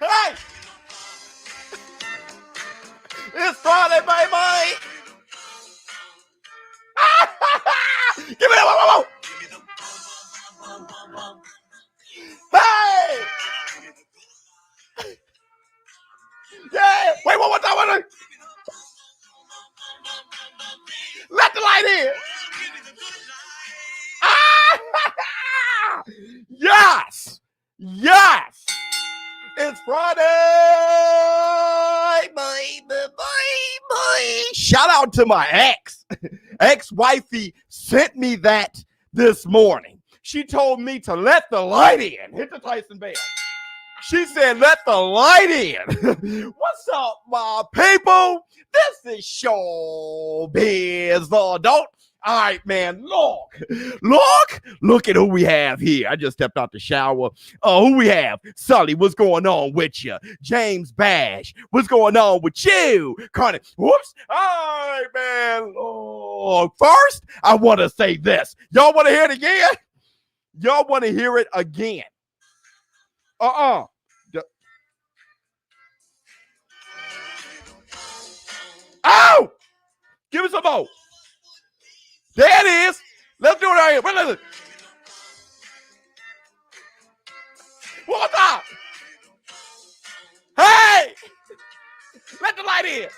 Hey! It's Friday, baby! Give me that! Whoa! Hey! Yeah! Wait, one more time. Let the light in! Yes! Yes! It's Friday! Boy. Shout out to my ex-wifey sent me that this morning. She told me to let the light in. Hit the Tyson bell. She said, let the light in. What's up, my people? This is ShowBizz, the adult. All right, man, look at who we have here. I just stepped out the shower. Who we have? Sully, what's going on with you? James Bash, what's going on with you? Connie, whoops. All right, man. First, I want to say this. Y'all want to hear it again? Y'all want to hear it again? Oh, give me some more. There it is. Let's do it right here. Listen. One more time. Hey! Let the light in.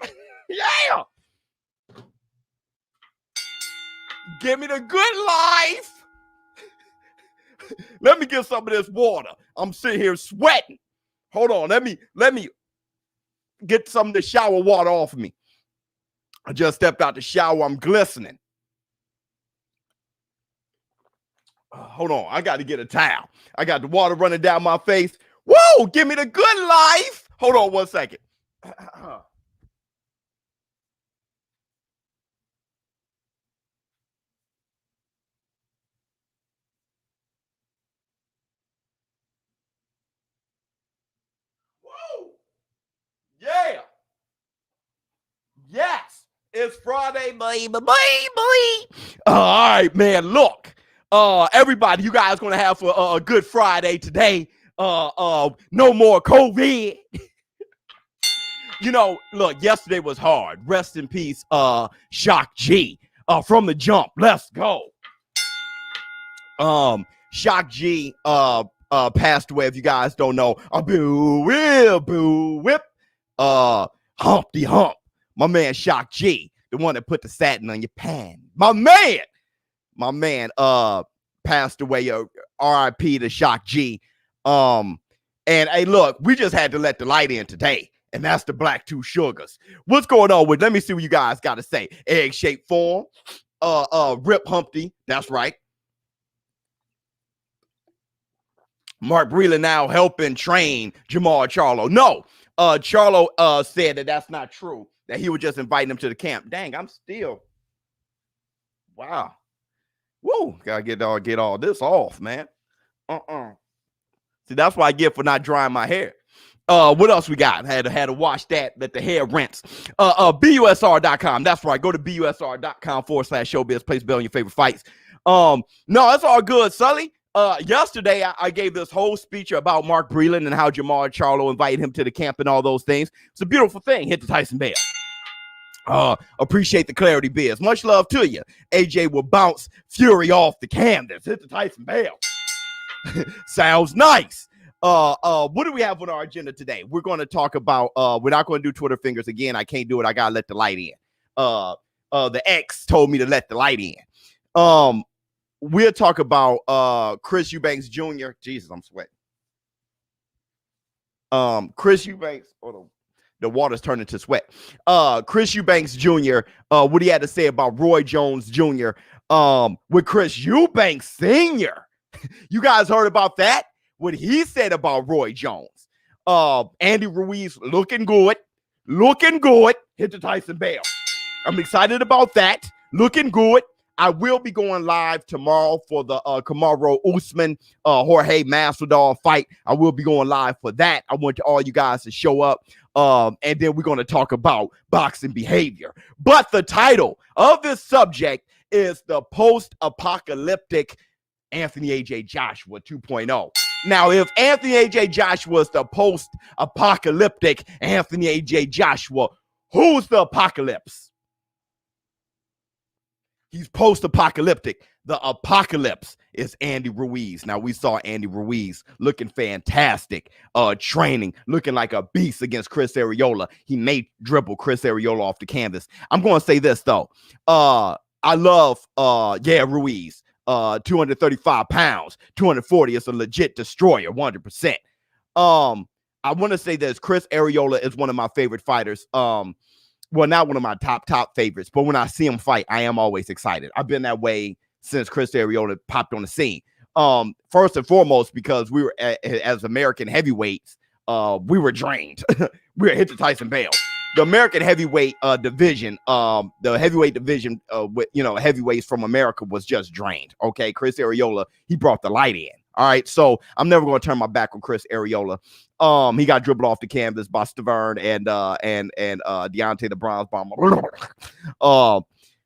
Woo! Yeah! Give me the good life. Let me get some of this water. I'm sitting here sweating. Hold on. Let me get some of the shower water off of me. I just stepped out the shower. I'm glistening. Hold on. I got to get a towel. I got the water running down my face. Whoa, give me the good life. Hold on 1 second. Whoa. Yeah. Yes. It's Friday, baby. All right, man. Look. Everybody, you guys gonna have a good Friday today. No more COVID. Look, yesterday was hard. Rest in peace, Shock G. From the jump. Let's go. Shock G passed away, if you guys don't know. Boo whip. Humpty Hump. My man Shock G, the one that put the satin on your pan. My man passed away. R.I.P. to Shock G. And hey, look, we just had to let the light in today, and that's the Black Two Sugars. What's going on with? Let me see what you guys got to say. Egg-shaped form. Rip Humpty. That's right. Mark Breland now helping train Jamal Charlo. No, Charlo said that that's not true. That he was just inviting him to the camp. Dang, I'm still. Wow. Woo, gotta get all this off, man. See, that's what I get for not drying my hair. What else we got? Had to wash that, let the hair rinse. BUSR.com. That's right. Go to BUSR.com/ShowBizz. Place bell on your favorite fights. No, that's all good, Sully. Yesterday, I gave this whole speech about Mark Breland and how Jamal Charlo invited him to the camp and all those things. It's a beautiful thing. Hit the Tyson bell. Appreciate the clarity, Biz. Much love to you. AJ will bounce Fury off the canvas. Hit the Tyson bell. Sounds nice. What do we have on our agenda today? We're going to talk about, we're not going to do Twitter fingers again. I can't do it. I got to let the light in. The ex told me to let the light in. We'll talk about Chris Eubanks Jr. Jesus, I'm sweating. Chris Eubanks, the water's turning to sweat. Chris Eubanks Jr., what he had to say about Roy Jones Jr. With Chris Eubank Sr. You guys heard about that? What he said about Roy Jones. Andy Ruiz looking good. Hit the Tyson bell. I'm excited about that. Looking good. I will be going live tomorrow for the Kamaru Usman Jorge Masvidal fight. I will be going live for that. I want all you guys to show up. And then we're going to talk about boxing behavior. But the title of this subject is the post-apocalyptic Anthony AJ Joshua 2.0. Now, if Anthony AJ Joshua is the post-apocalyptic Anthony AJ Joshua, who's the apocalypse? He's post-apocalyptic. The apocalypse is Andy Ruiz. Now, we saw Andy Ruiz looking fantastic, training, looking like a beast against Chris Arreola. He may dribble Chris Arreola off the canvas. I'm going to say this, though. I love, Ruiz. 235 pounds, 240 is a legit destroyer, 100%. I want to say this. Chris Arreola is one of my favorite fighters. Well, not one of my top favorites, but when I see him fight, I am always excited. I've been that way since Chris Arreola popped on the scene. First and foremost, because we were as American heavyweights, we were drained. We were hit to Tyson Bale. The American heavyweight division, the heavyweight division with heavyweights from America was just drained. Okay, Chris Arreola, he brought the light in. All right, so I'm never going to turn my back on Chris Arreola. He got dribbled off the canvas by Stavern and Deontay the Bronze Bomber.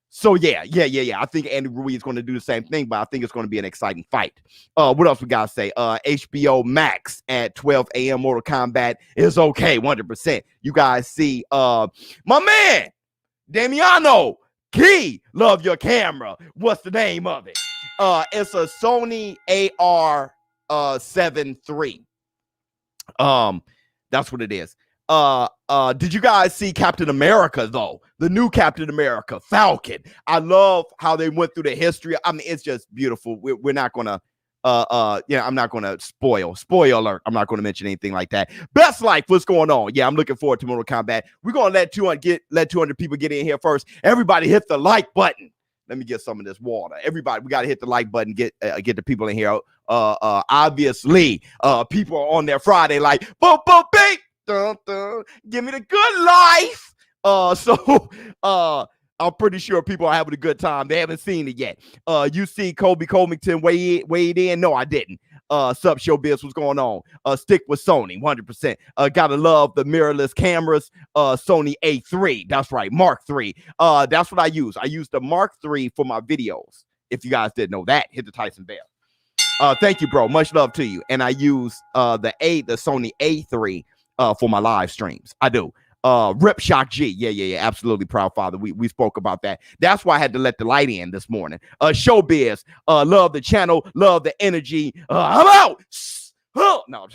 So yeah. I think Andy Ruiz is going to do the same thing, but I think it's going to be an exciting fight. What else we got to say? HBO Max at 12 a.m. Mortal Kombat is okay, 100%. You guys see my man, Damiano Key, love your camera. What's the name of it? It's a Sony AR-7 III. That's what it is. Did you guys see Captain America, though? The new Captain America, Falcon. I love how they went through the history. I mean, it's just beautiful. We're not gonna I'm not gonna spoil alert. I'm not gonna mention anything like that. Best Life, what's going on? Yeah, I'm looking forward to Mortal Kombat. We're gonna let 200 people get in here first. Everybody hit the like button. Let me get some of this water. Everybody, we got to hit the like button, get the people in here. Obviously, people are on their Friday like, boom, boom, beep. Dun, dun, give me the good life. I'm pretty sure people are having a good time. They haven't seen it yet. You see Kobe Covington weighed in? No, I didn't. Sup, ShowBizz, what's going on? Stick with Sony, 100%. Gotta love the mirrorless cameras. Sony A3, that's right, Mark III. That's what I use. I use the Mark III for my videos. If you guys didn't know that, hit the Tyson bell. Thank you, bro. Much love to you. And I use the Sony A3 for my live streams. I do. Rip Shock G. Yeah. Absolutely, proud father. We spoke about that. That's why I had to let the light in this morning. ShowBizz. Love the channel. Love the energy. I'm out. No.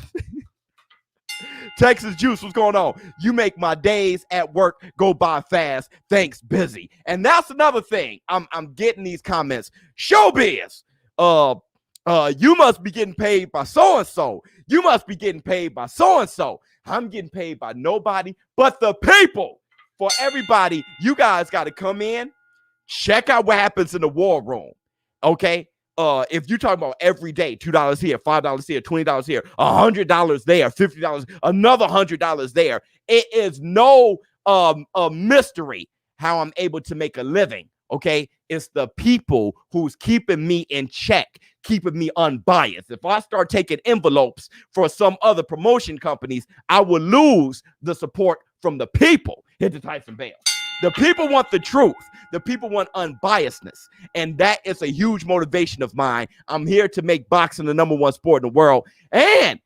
Texas Juice, what's going on? You make my days at work go by fast. Thanks, busy. And that's another thing. I'm getting these comments. ShowBizz. You must be getting paid by so-and-so. You must be getting paid by so-and-so. I'm getting paid by nobody but the people. For everybody, you guys got to come in, check out what happens in the war room. Okay? If you're talking about every day, $2 here, $5 here, $20 here, $100 there, $50, another $100 there, it is no mystery how I'm able to make a living. Okay, it's the people who's keeping me in check, keeping me unbiased. If I start taking envelopes for some other promotion companies, I will lose the support from the people. Hit the Tyson bell. The people want the truth. The people want unbiasedness. And that is a huge motivation of mine. I'm here to make boxing the #1 sport in the world. And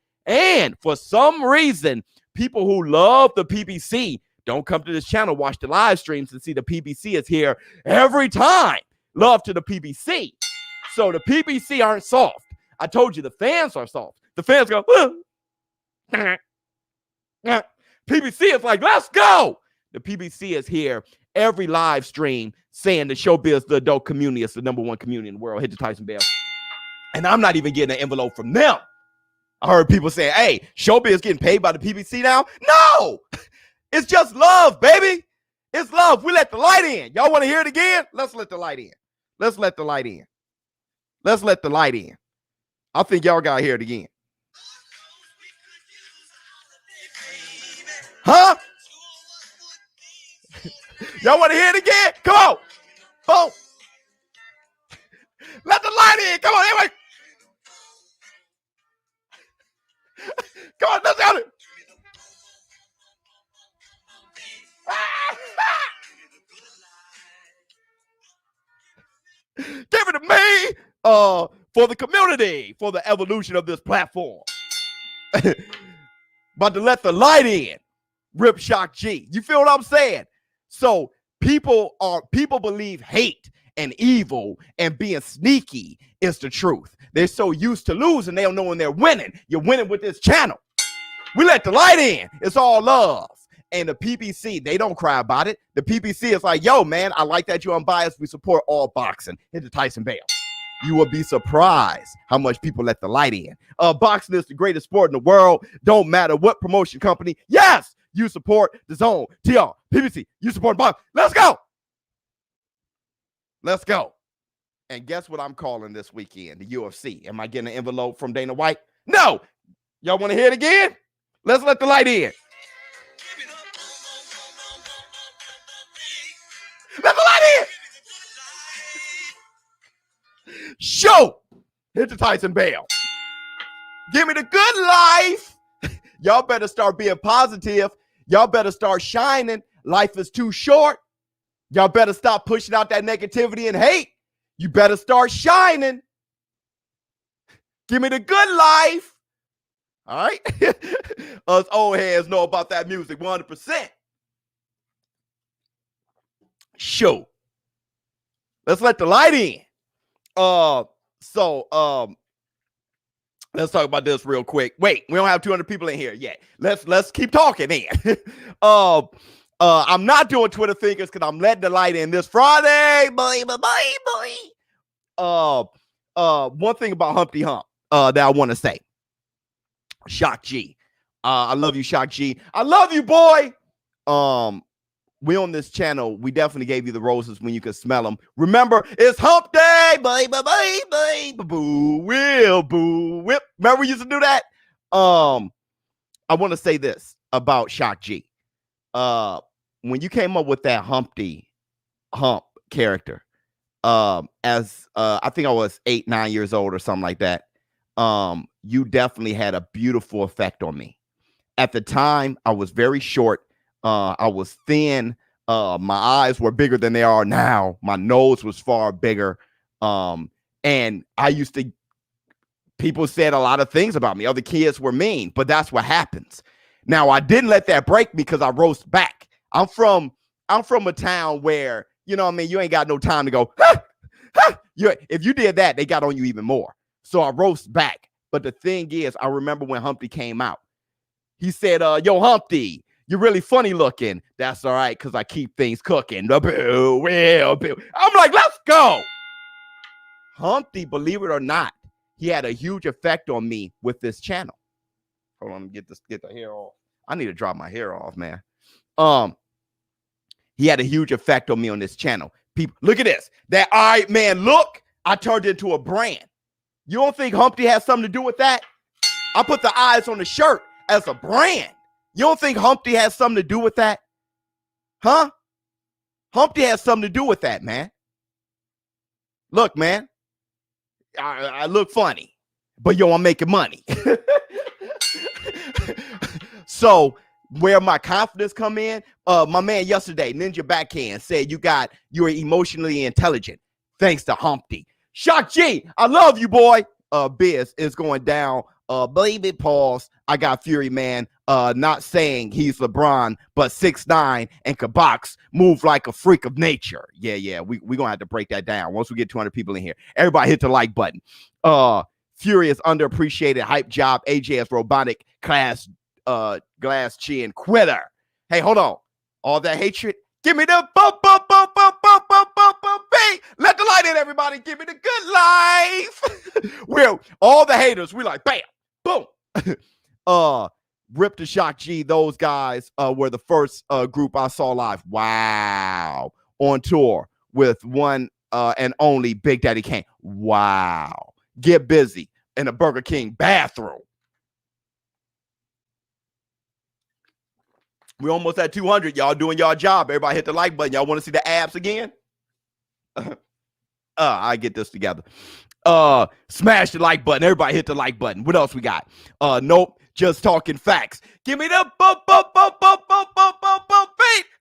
for some reason, people who love the PBC don't come to this channel, watch the live streams and see the PBC is here every time. Love to the PBC. So the PBC aren't soft. I told you the fans are soft. The fans go, PBC is like, let's go. The PBC is here every live stream saying the ShowBizz, the adult community, is the #1 community in the world. Hit the Tyson bell. And I'm not even getting an envelope from them. I heard people saying, hey, ShowBizz getting paid by the PBC now? No. It's just love, baby. It's love. We let the light in. Y'all want to hear it again? Let's let the light in. Let's let the light in. Let's let the light in. I think y'all got to hear it again. Huh? Y'all want to hear it again? Come on. Boom. Let the light in. Come on, everybody. Come on, let's out it. Give it to me for the community, for the evolution of this platform. About to let the light in. Rip Shock G. You feel what I'm saying? So people believe hate and evil and being sneaky is the truth. They're so used to losing, they don't know when they're winning. You're winning with this channel. We let the light in. It's all love. And the PPC, they don't cry about it. The PPC is like, yo, man, I like that you're unbiased. We support all boxing. Hit the Tyson Bale. You will be surprised how much people let the light in. Boxing is the greatest sport in the world. Don't matter what promotion company. Yes, you support the Zone, TR, PPC. You support boxing. Let's go. Let's go. And guess what I'm calling this weekend? The UFC. Am I getting an envelope from Dana White? No. Y'all want to hear it again? Let's let the light in. Let the light in. Show. Hit the Tyson Bale. Give me the good life. Y'all better start being positive. Y'all better start shining. Life is too short. Y'all better stop pushing out that negativity and hate. You better start shining. Give me the good life. All right? Us old heads know about that music 100%. Show. Let's let the light in. Let's talk about this real quick. Wait, we don't have 200 people in here yet. Let's keep talking then. I'm not doing Twitter fingers because I'm letting the light in this Friday. Boy. One thing about Humpty Hump that I want to say. Shock G. I love you, Shock G. I love you, boy. We on this channel, we definitely gave you the roses when you could smell them. Remember, it's hump day, boo, will, boo, whip. Remember we used to do that? I want to say this about Shock G. When you came up with that Humpty Hump character, as I think I was 8, 9 years old or something like that, you definitely had a beautiful effect on me. At the time, I was very short. I was thin. My eyes were bigger than they are now. My nose was far bigger. And I used to, people said a lot of things about me. Other kids were mean, but that's what happens. Now, I didn't let that break me because I roast back. I'm from a town where, you know what I mean, you ain't got no time to go, ha, ha. If you did that, they got on you even more. So I roast back. But the thing is, I remember when Humpty came out. He said, yo, Humpty, you're really funny looking. That's all right, because I keep things cooking. I'm like, let's go. Humpty, believe it or not, he had a huge effect on me with this channel. Hold on, get the hair off. I need to drop my hair off, man. He had a huge effect on me on this channel. People, look at this. That, all right, man, look, I turned into a brand. You don't think Humpty has something to do with that? I put the eyes on the shirt as a brand. You don't think Humpty has something to do with that? Huh? Humpty has something to do with that, man. Look, man, I look funny, but yo, I'm making money. So where my confidence come in, my man yesterday, Ninja Backhand, said you are emotionally intelligent thanks to Humpty. Shock G, I love you, boy. Biz is going down. Baby, pause. I got Fury, man. Not saying he's LeBron, but 6'9" and can box, move like a freak of nature. Yeah. We gonna have to break that down once we get 200 people in here. Everybody hit the like button. Fury is underappreciated hype job. AJ is robotic glass chin quitter. Hey, hold on. All that hatred. Give me the bump, beat. Let the light in, everybody. Give me the good life. Well, all the haters, we like, bam, boom. Rip to Shock G. Those guys were the first group I saw live. Wow. On tour with one and only Big Daddy Kane. Wow. Get busy in a Burger King bathroom. We're almost at 200. Y'all doing y'all job. Everybody hit the like button. Y'all want to see the abs again? I get this together. Smash the like button. Everybody hit the like button. What else we got? Nope. Just talking facts. Give me the bump, beat.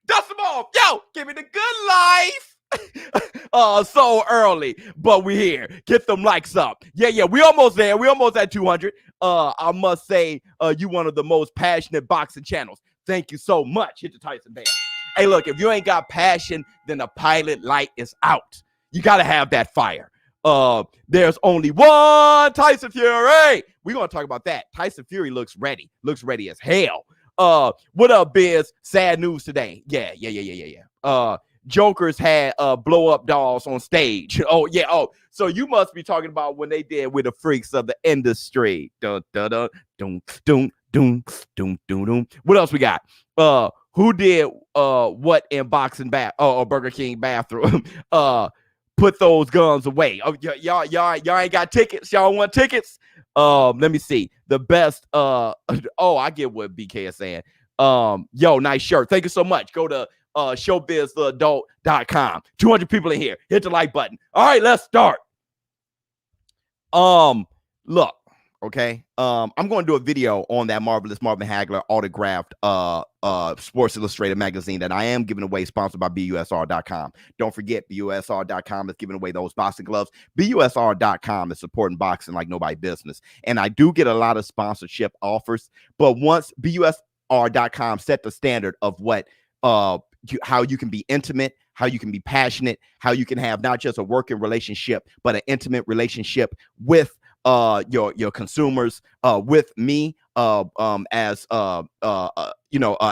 Dust them off. Yo, give me the good life. so early, but we here. Get them likes up. Yeah, we almost there. We almost at 200. I must say, you one of the most passionate boxing channels. Thank you so much. Hit the Tyson bell. Hey, look, if you ain't got passion, then the pilot light is out. You got to have that fire. There's only one Tyson Fury. We're going to talk about that. Tyson Fury looks ready as hell. What up, Biz? Sad news today. Yeah. Jokers had blow up dolls on stage. Oh, yeah. Oh, so you must be talking about when they did with the freaks of the industry. Dun, dun, dun, dun, dun, dun, dun, dun, dun. What else we got? Who did what in boxing or Burger King bathroom? Put those guns away. Oh, y'all ain't got tickets. Y'all want tickets? Let me see. The best. I get what BK is saying. Yo, nice shirt. Thank you so much. Go to ShowBizTheAdult.com. 200 people in here. Hit the like button. All right, let's start. Look. Okay. I'm going to do a video on that marvelous Marvin Hagler autographed Sports Illustrated magazine that I am giving away, sponsored by BUSR.com. Don't forget, BUSR.com is giving away those boxing gloves. BUSR.com is supporting boxing like nobody's business. And I do get a lot of sponsorship offers, but once BUSR.com set the standard of what how you can be intimate, how you can be passionate, how you can have not just a working relationship, but an intimate relationship with your consumers, with me, as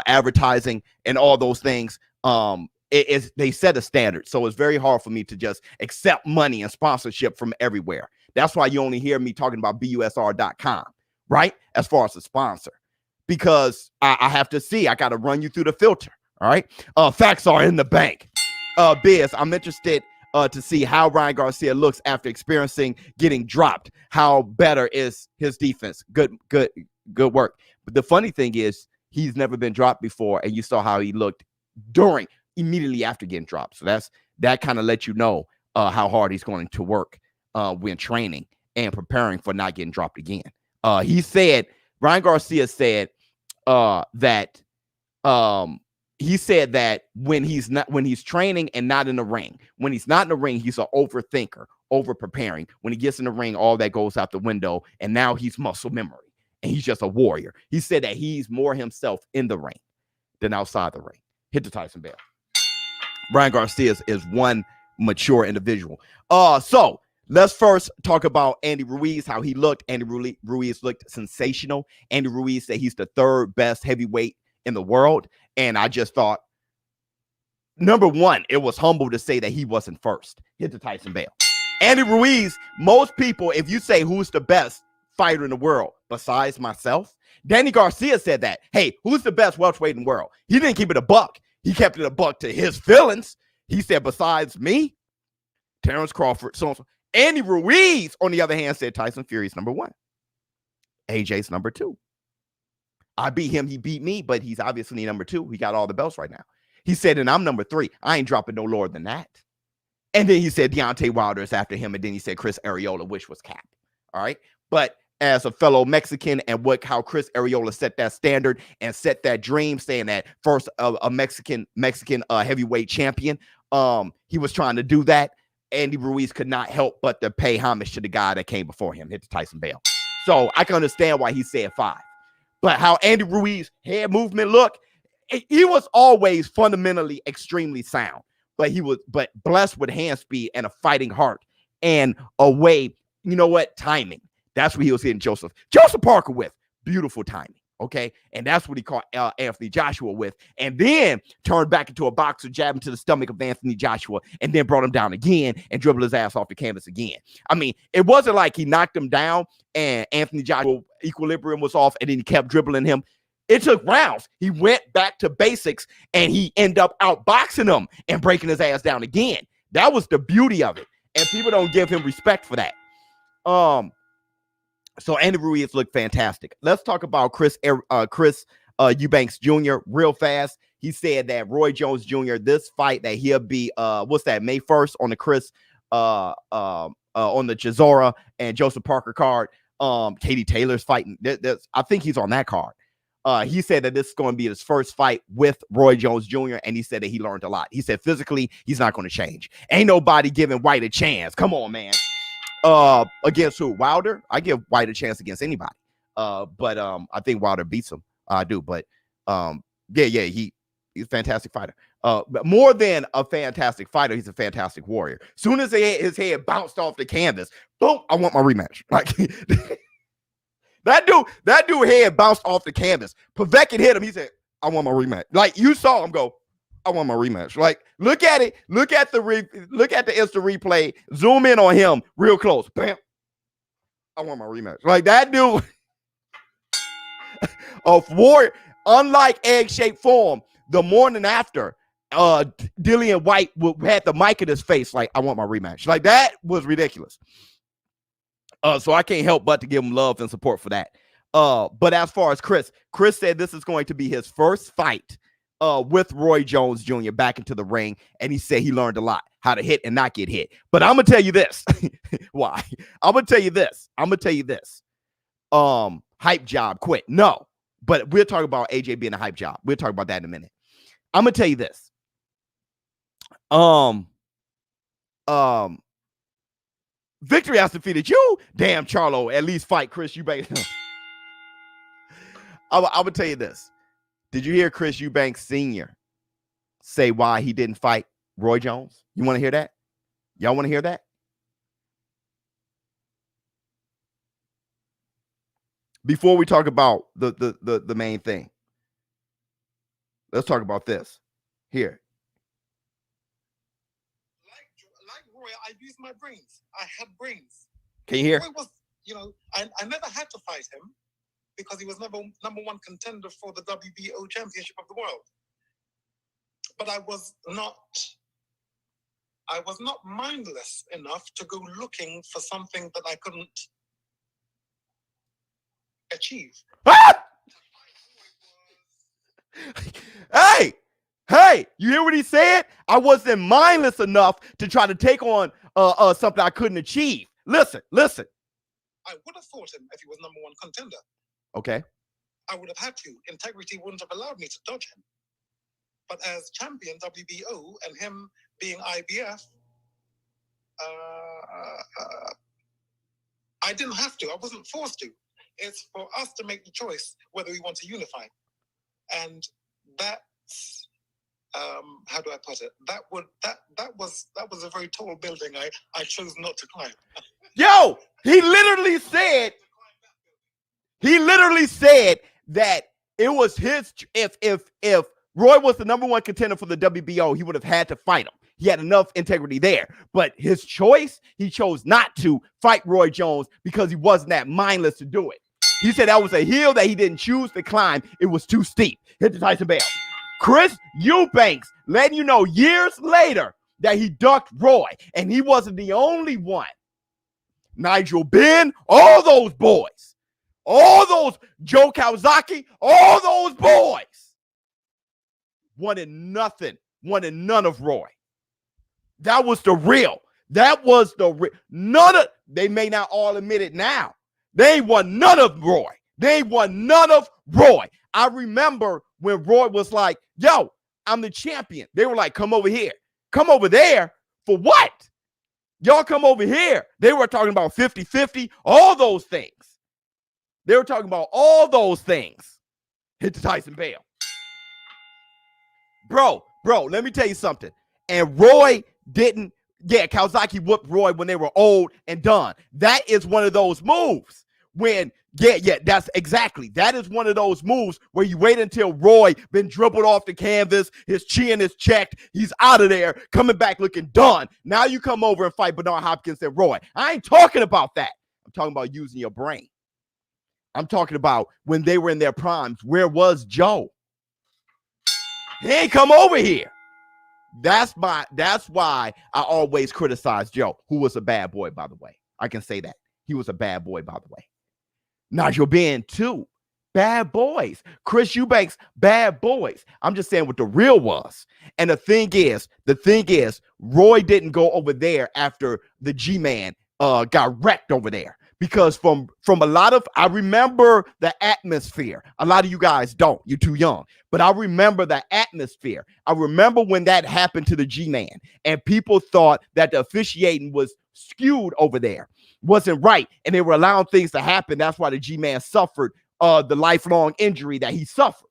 advertising and all those things. They set a standard, so it's very hard for me to just accept money and sponsorship from everywhere. That's why you only hear me talking about BUSR.com, right? As far as a sponsor, because I have to see. I got to run you through the filter. All right. Facts are in the bank. Biz, I'm interested to see how Ryan Garcia looks after experiencing getting dropped. How better is his defense? Good work. But the funny thing is, he's never been dropped before, and you saw how he looked immediately after getting dropped. So that kind of lets you know how hard he's going to work when training and preparing for not getting dropped again. Ryan Garcia said that he said that when he's training and not in the ring, when he's not in the ring, he's an overthinker, over preparing. When he gets in the ring, all that goes out the window, and now he's muscle memory, and he's just a warrior. He said that he's more himself in the ring than outside the ring. Hit the Tyson bell. Ryan Garcia is one mature individual. So let's first talk about Andy Ruiz, how he looked. Andy Ruiz looked sensational. Andy Ruiz said he's the third best heavyweight in the world. And I just thought, number one, it was humble to say that he wasn't first. Hit the Tyson bell. Andy Ruiz, most people, if you say who's the best fighter in the world besides myself, Danny Garcia said that. Hey, who's the best welterweight in the world? He didn't keep it a buck. He kept it a buck to his feelings. He said, besides me, Terrence Crawford, so Andy Ruiz, on the other hand, said Tyson Fury's number one. AJ's number two. I beat him, he beat me, but he's obviously number two. He got all the belts right now. He said, and I'm number three. I ain't dropping no lower than that. And then he said Deontay Wilder is after him, and then he said Chris Arreola, which was cap. All right. But as a fellow Mexican, and how Chris Arreola set that standard and set that dream, saying that first a Mexican heavyweight champion, he was trying to do that. Andy Ruiz could not help but to pay homage to the guy that came before him. Hit the Tyson bell. So I can understand why he said 5. But how Andy Ruiz head movement look, he was always fundamentally extremely sound. But he was blessed with hand speed and a fighting heart and a way, timing. That's what he was hitting Joseph Parker with. Beautiful timing. Okay. And that's what he caught Anthony Joshua with. And then turned back into a boxer, jabbed into the stomach of Anthony Joshua, and then brought him down again and dribbled his ass off the canvas again. I mean, it wasn't like he knocked him down and Anthony Joshua equilibrium was off and then he kept dribbling him. It took rounds. He went back to basics and he ended up outboxing him and breaking his ass down again. That was the beauty of it. And people don't give him respect for that. So Andy Ruiz looked fantastic. Let's talk about Chris Eubanks Jr. real fast. He said that Roy Jones Jr., this fight that he'll be May 1st on the Chris on the Chisora and Joseph Parker card. Katie Taylor's fighting. I think he's on that card. He said that this is going to be his first fight with Roy Jones Jr., and he said that he learned a lot. He said physically, he's not going to change. Ain't nobody giving White a chance. Come on, man. Against who? Wilder? I give White a chance against anybody. But I think Wilder beats him. I do. But he's a fantastic fighter. But more than a fantastic fighter, he's a fantastic warrior. Soon as his head bounced off the canvas, boom, I want my rematch. Like that dude head bounced off the canvas. Povetkin hit him. He said, I want my rematch. Like you saw him go, I want my rematch. Like look at it. Look at the instant replay. Zoom in on him real close. Bam. I want my rematch. Like that dude of warrior, unlike egg-shaped form, the morning after, Dillian White had the mic in his face like, I want my rematch. Like that was ridiculous. So I can't help but to give him love and support for that. But as far as Chris said this is going to be his first fight with Roy Jones Jr. back into the ring, and he said he learned a lot, how to hit and not get hit. But I'm gonna tell you this. Why? I'm gonna tell you this. Hype job quit. No, but we'll talk about AJ being a hype job. We'll talk about that in a minute. I'm gonna tell you this. Victory has defeated you. Damn, Charlo, at least fight Chris Eubank. I'm gonna tell you this. Did you hear Chris Eubank Sr. say why he didn't fight Roy Jones? You want to hear that? Y'all want to hear that? Before we talk about the main thing, let's talk about this. Here. Like Roy, I used my brains. I had brains. Can you hear? Roy was, I never had to fight him because he was number one contender for the WBO championship of the world. But I was not mindless enough to go looking for something that I couldn't achieve. Ah! Hey, you hear what he said? I wasn't mindless enough to try to take on something I couldn't achieve. Listen. I would have fought him if he was number one contender. Okay. I would have had to. Integrity wouldn't have allowed me to dodge him. But as champion WBO and him being IBF, I didn't have to. I wasn't forced to. It's for us to make the choice whether we want to unify. And that's how do I put it? That was a very tall building I chose not to climb. Yo, he literally said that it was his. If Roy was the number one contender for the WBO, he would have had to fight him. He had enough integrity there. But his choice, he chose not to fight Roy Jones because he wasn't that mindless to do it. He said that was a hill that he didn't choose to climb. It was too steep. Hit the Tyson Bell. Chris Eubanks letting you know years later that he ducked Roy, and he wasn't the only one. Nigel Benn, all those boys, all those Joe Kawasaki, all those boys wanted none of Roy. That was the real. None of, they may not all admit it now. They want none of Roy. I remember when Roy was like, yo, I'm the champion. They were like, come over here. Come over there for what? Y'all come over here. They were talking about 50-50, all those things. They were talking about all those things. Hit the Tyson Bell. Bro, let me tell you something. And Roy didn't, Kawasaki whooped Roy when they were old and done. That is one of those moves when, that's exactly. That is one of those moves where you wait until Roy been dribbled off the canvas, his chin is checked, he's out of there, coming back looking done. Now you come over and fight Bernard Hopkins and Roy. I ain't talking about that. I'm talking about using your brain. I'm talking about when they were in their primes. Where was Joe? He ain't come over here. That's why I always criticize Joe, who was a bad boy, by the way. I can say that. He was a bad boy, by the way. Nigel Benn, too. Bad boys. Chris Eubanks, bad boys. I'm just saying what the real was. And the thing is, Roy didn't go over there after the G-Man got wrecked over there. because from a lot of, I remember the atmosphere. A lot of you guys don't. You're too young. But I remember the atmosphere. I remember when that happened to the G-Man, and people thought that the officiating was skewed over there, wasn't right, and they were allowing things to happen. That's why the G-Man suffered the lifelong injury that he suffered.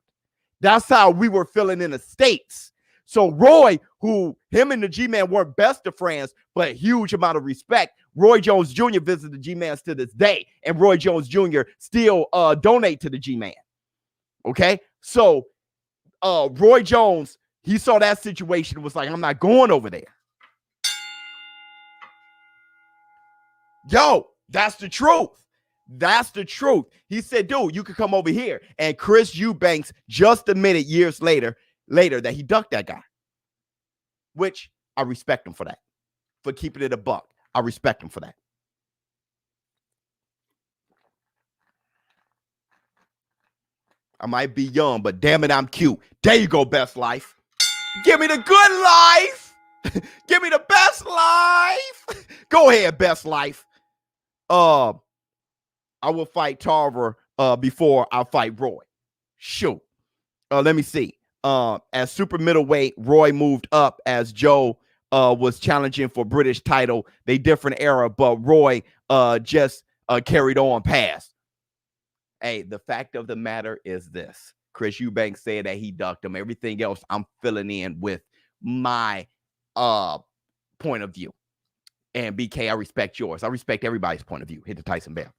That's how we were feeling in the States. So Roy, who him and the G-Man weren't best of friends, but a huge amount of respect. Roy Jones Jr. visited the G-Man to this day, and Roy Jones Jr. still donate to the G-Man. Okay, so Roy Jones, he saw that situation and was like, I'm not going over there. Yo, that's the truth. That's the truth. He said, dude, you could come over here. And Chris Eubanks just admitted years later that he ducked that guy, which I respect him for that, for keeping it a buck. I respect him for that. I might be young, but damn it, I'm cute. There you go, best life. Give me the good life. Give me the best life. Go ahead, best life. I will fight Tarver before I fight Roy. Shoot. Let me see. As super middleweight, Roy moved up as Joe was challenging for British title. They different era, but Roy just carried on past. Hey, the fact of the matter is this. Chris Eubank said that he ducked him. Everything else I'm filling in with my point of view. And BK, I respect yours. I respect everybody's point of view. Hit the Tyson bell.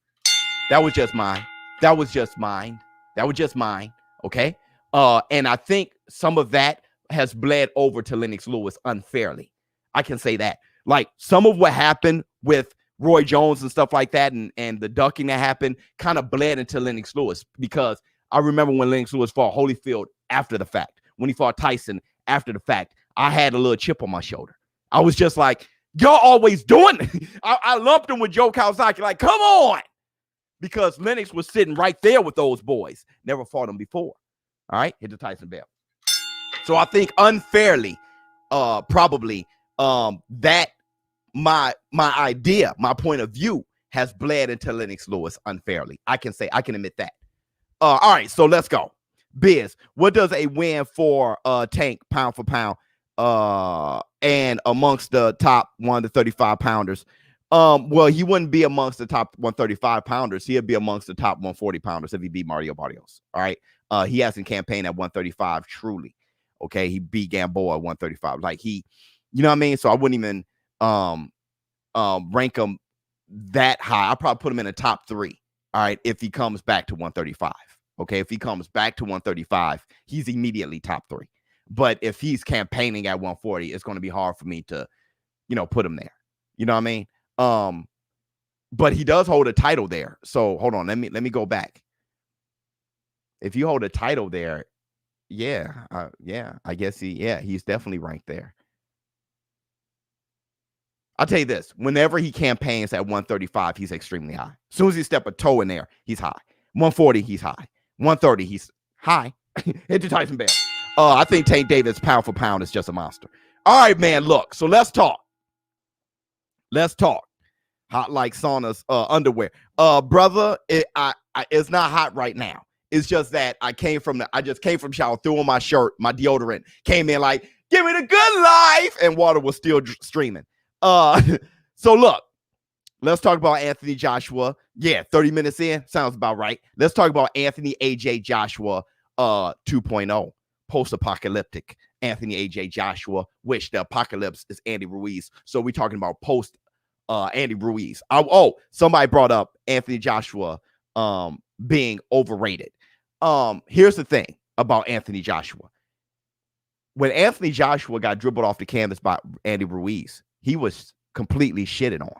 That was just mine. That was just mine. That was just mine. Okay. And I think some of that has bled over to Lennox Lewis unfairly. I can say that. Like some of what happened with Roy Jones and stuff like that, and the ducking that happened kind of bled into Lennox Lewis, because I remember when Lennox Lewis fought Holyfield after the fact, when he fought Tyson after the fact, I had a little chip on my shoulder. I was just like, y'all always doing it. I lumped him with Joe Kawasaki, like, come on. Because Lennox was sitting right there with those boys. Never fought him before. All right, hit the Tyson bell. So I think unfairly, probably that my idea, my point of view has bled into Lennox Lewis unfairly. I can admit that. All right, so let's go. Biz, what does a win for Tank pound for pound and amongst the top 1 to 35 pounders? Well, he wouldn't be amongst the top 135 pounders. He'd be amongst the top 140 pounders if he beat Mario Barrios. All right. He hasn't campaigned at 135 truly. Okay. He beat Gamboa at 135. Like you know what I mean? So I wouldn't even rank him that high. I'll probably put him in the top 3. All right. If he comes back to 135. Okay. If he comes back to 135, he's immediately top 3. But if he's campaigning at 140, it's going to be hard for me to, put him there. You know what I mean? But he does hold a title there. So hold on, let me go back. If you hold a title there, I guess he's definitely ranked there. I'll tell you this, whenever he campaigns at 135, he's extremely high. As soon as he step a toe in there, he's high. 140, he's high. 130, he's high. Hit the Tyson bell. I think Tank Davis pound for pound is just a monster. All right, man, look, so let's talk. Hot like sauna's underwear. Brother, it's not hot right now. It's just that I just came from shower, threw on my shirt, my deodorant, came in like, give me the good life, and water was still streaming. So look, let's talk about Anthony Joshua. Yeah, 30 minutes in, sounds about right. Let's talk about Anthony AJ Joshua 2.0, post-apocalyptic Anthony AJ Joshua, which the apocalypse is Andy Ruiz. So we're talking about post Andy Ruiz. Somebody brought up Anthony Joshua being overrated. Here's the thing about Anthony Joshua. When Anthony Joshua got dribbled off the canvas by Andy Ruiz, he was completely shitted on.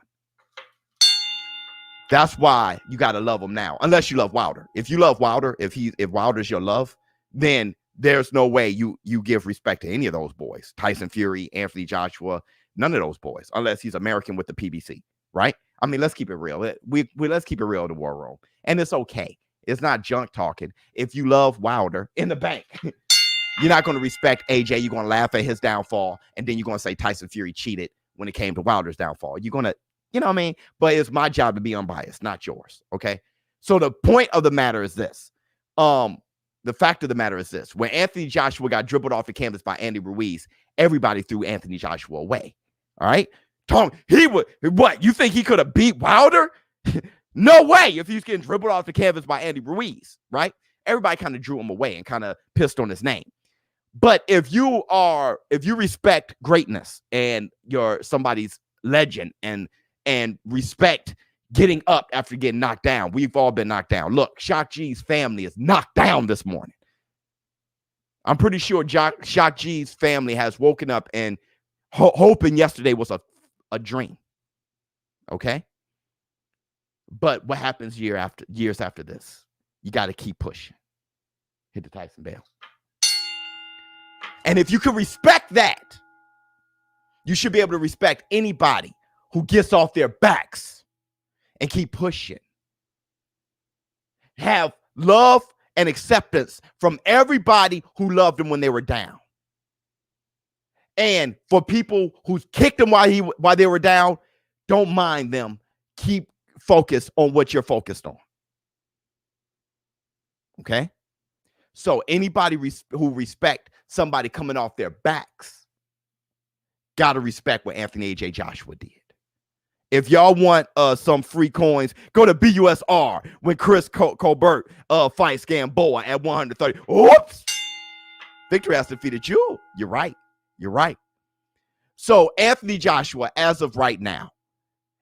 That's why you got to love him now, unless you love Wilder. If you love Wilder, if Wilder's your love, then there's no way you give respect to any of those boys. Tyson Fury, Anthony Joshua, none of those boys, unless he's American with the PBC, right? I mean, let's keep it real. Let's keep it real in the war room. And it's okay. It's not junk talking. If you love Wilder in the bank, you're not going to respect AJ. You're going to laugh at his downfall. And then you're going to say Tyson Fury cheated when it came to Wilder's downfall. You're going to You know what I mean? But it's my job to be unbiased, not yours. Okay. So the point of the matter is this. The fact of the matter is this. When Anthony Joshua got dribbled off the canvas by Andy Ruiz, everybody threw Anthony Joshua away. All right. Tom, he would, what? You think he could have beat Wilder? No way if he's getting dribbled off the canvas by Andy Ruiz, right? Everybody kind of drew him away and kind of pissed on his name. But if you respect greatness and you're somebody's legend and respect getting up after getting knocked down, we've all been knocked down. Look, Shock G's family is knocked down this morning. I'm pretty sure Shock G's family has woken up and hoping yesterday was a dream. Okay? But what happens years after this? You got to keep pushing. Hit the Tyson bell. And if you can respect that, you should be able to respect anybody who gets off their backs and keep pushing. Have love and acceptance from everybody who loved them when they were down. And for people who kicked them while they were down, don't mind them. Keep focused on what you're focused on. Okay? So anybody who respect somebody coming off their backs got to respect what Anthony AJ Joshua did. If y'all want some free coins, go to BUSR when Chris Colbert fights Gamboa at 130. Oops! Victory has defeated you. You're right. You're right. So Anthony Joshua, as of right now,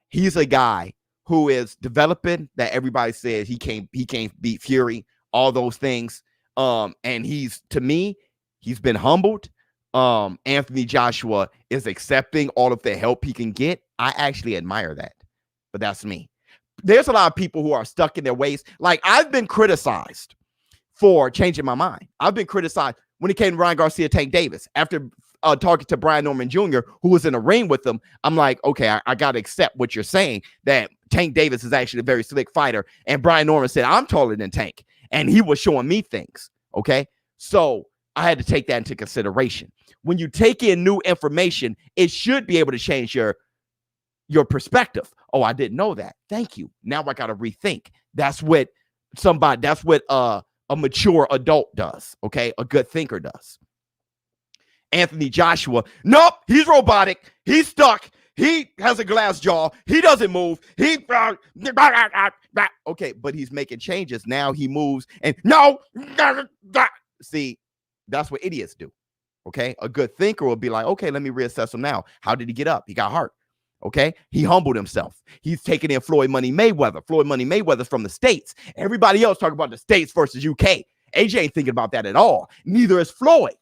he's a guy who is developing that everybody says he can't beat Fury, all those things. And to me, he's been humbled. Anthony Joshua is accepting all of the help he can get. I actually admire that, but that's me. There's a lot of people who are stuck in their ways. Like, I've been criticized for changing my mind. I've been criticized when it came to Ryan Garcia, Tank Davis. After talking to Brian Norman Jr., who was in a ring with them, I'm like, okay, I got to accept what you're saying, that Tank Davis is actually a very slick fighter. And Brian Norman said, I'm taller than Tank. And he was showing me things, okay? So I had to take that into consideration. When you take in new information, it should be able to change your perspective. Oh, I didn't know that. Thank you. Now I got to rethink. That's what a mature adult does, okay? A good thinker does. Anthony Joshua, nope, he's robotic. He's stuck. He has a glass jaw. He doesn't move. Okay, but he's making changes. Now he moves and no. See, that's what idiots do. Okay, a good thinker will be like, okay, let me reassess him now. How did he get up? He got hurt. Okay, he humbled himself. He's taking in Floyd Money Mayweather. Floyd Money Mayweather's from the States. Everybody else talking about the States versus UK. AJ ain't thinking about that at all. Neither is Floyd.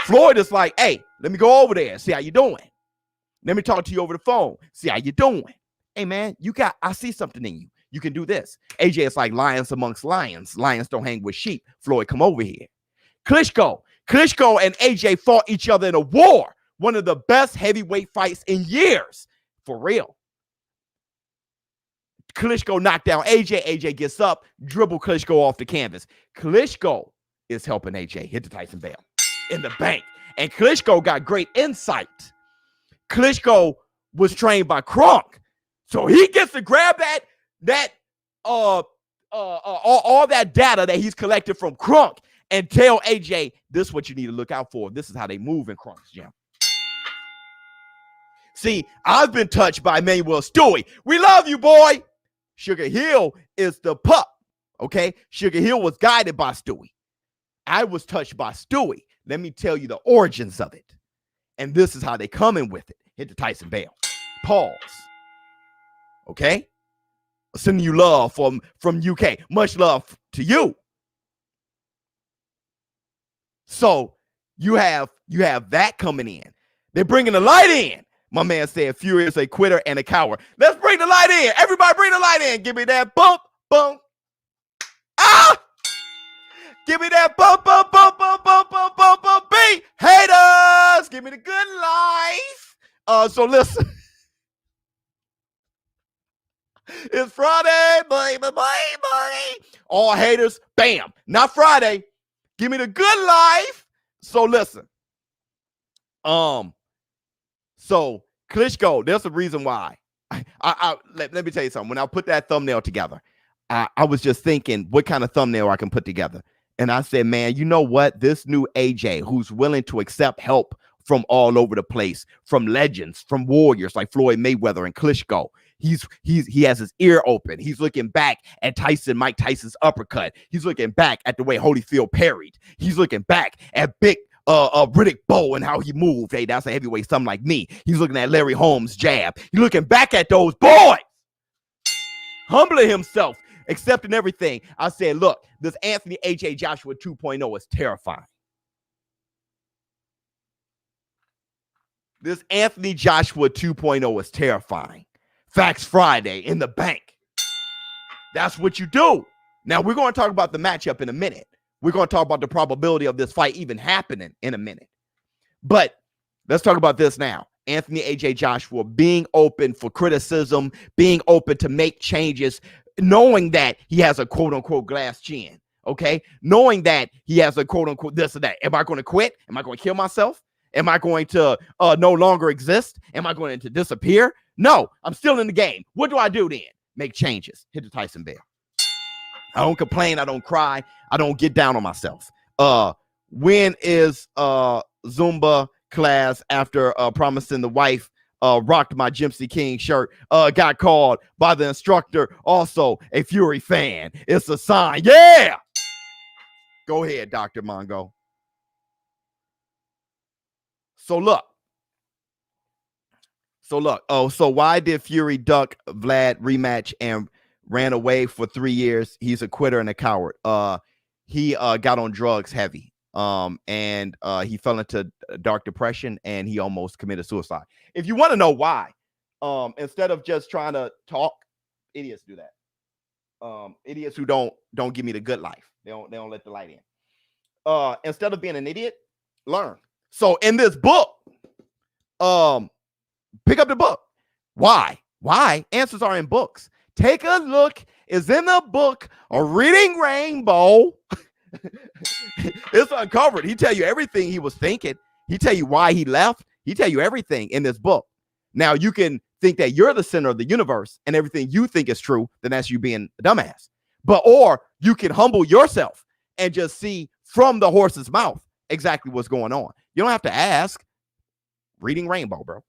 Floyd is like, hey, let me go over there and see how you doing. Let me talk to you over the phone. See how you doing. Hey, man, I see something in you. You can do this. AJ is like lions amongst lions. Lions don't hang with sheep. Floyd, come over here. Klitschko and AJ fought each other in a war. One of the best heavyweight fights in years. For real. Klitschko knocked down AJ. AJ gets up, dribble Klitschko off the canvas. Klitschko is helping AJ hit the Tyson bell in the bank. And Klitschko got great insight. Klitschko was trained by Kronk. So he gets to grab all that data that he's collected from Kronk and tell AJ, this is what you need to look out for. This is how they move in Kronk's gym. See, I've been touched by Manuel Stewie. We love you, boy. Sugar Hill is the pup, okay? Sugar Hill was guided by Stewie. I was touched by Stewie. Let me tell you the origins of it. And this is how they come in with it. Hit the Tyson bell. Pause. Okay? Sending you love from UK. Much love to you. So you have that coming in. They're bringing the light in. My man said Fury is a quitter and a coward. Let's bring the light in. Everybody bring the light in. Give me that bump, bump. Ah! Give me that bump, bump, bump, bump, bump, bump, bump, bump, beat. Haters, give me the good life. So listen. It's Friday, baby. All haters, bam. Not Friday. Give me the good life. So listen. So Klitschko, there's a reason why. Let me tell you something. When I put that thumbnail together, I was just thinking what kind of thumbnail I can put together. And I said, man, you know what? This new AJ who's willing to accept help from all over the place, from legends, from warriors like Floyd Mayweather and Klitschko. He has his ear open. He's looking back at Mike Tyson's uppercut. He's looking back at the way Holyfield parried. He's looking back at big Riddick Bowe and how he moved. Hey, that's a heavyweight, something like me. He's looking at Larry Holmes' jab. He's looking back at those boys, humbling himself, accepting everything. I said, look, this Anthony AJ Joshua 2.0 is terrifying. This Anthony Joshua 2.0 is terrifying. Facts Friday in the bank. That's what you do. Now, we're going to talk about the matchup in a minute. We're going to talk about the probability of this fight even happening in a minute. But let's talk about this now. Anthony AJ Joshua being open for criticism, being open to make changes, knowing that he has a quote-unquote glass chin, okay? Knowing that he has a quote-unquote this or that. Am I going to quit? Am I going to kill myself? Am I going to no longer exist? Am I going to disappear? No, I'm still in the game. What do I do then? Make changes. Hit the Tyson bell. I don't complain. I don't cry. I don't get down on myself. When is Zumba class after promising the wife rocked my Gypsy King shirt, got called by the instructor, also a Fury fan. It's a sign. Yeah. Go ahead, Dr. Mongo. So look. So why did Fury duck Vlad rematch and ran away for 3 years? He's a quitter and a coward. He got on drugs heavy. And he fell into dark depression and he almost committed suicide. If you want to know why, instead of just trying to talk, idiots do that. Idiots who don't give me the good life. They don't let the light in. Instead of being an idiot, learn. So in this book, pick up the book. Why? Answers are in books. Take a look. It's in the book, A Reading Rainbow. It's uncovered. He tell you everything he was thinking. He tell you why he left. He tell you everything in this book. Now you can think that you're the center of the universe and everything you think is true, then that's you being a dumbass. Or you can humble yourself and just see from the horse's mouth exactly what's going on. You don't have to ask. Reading Rainbow, bro.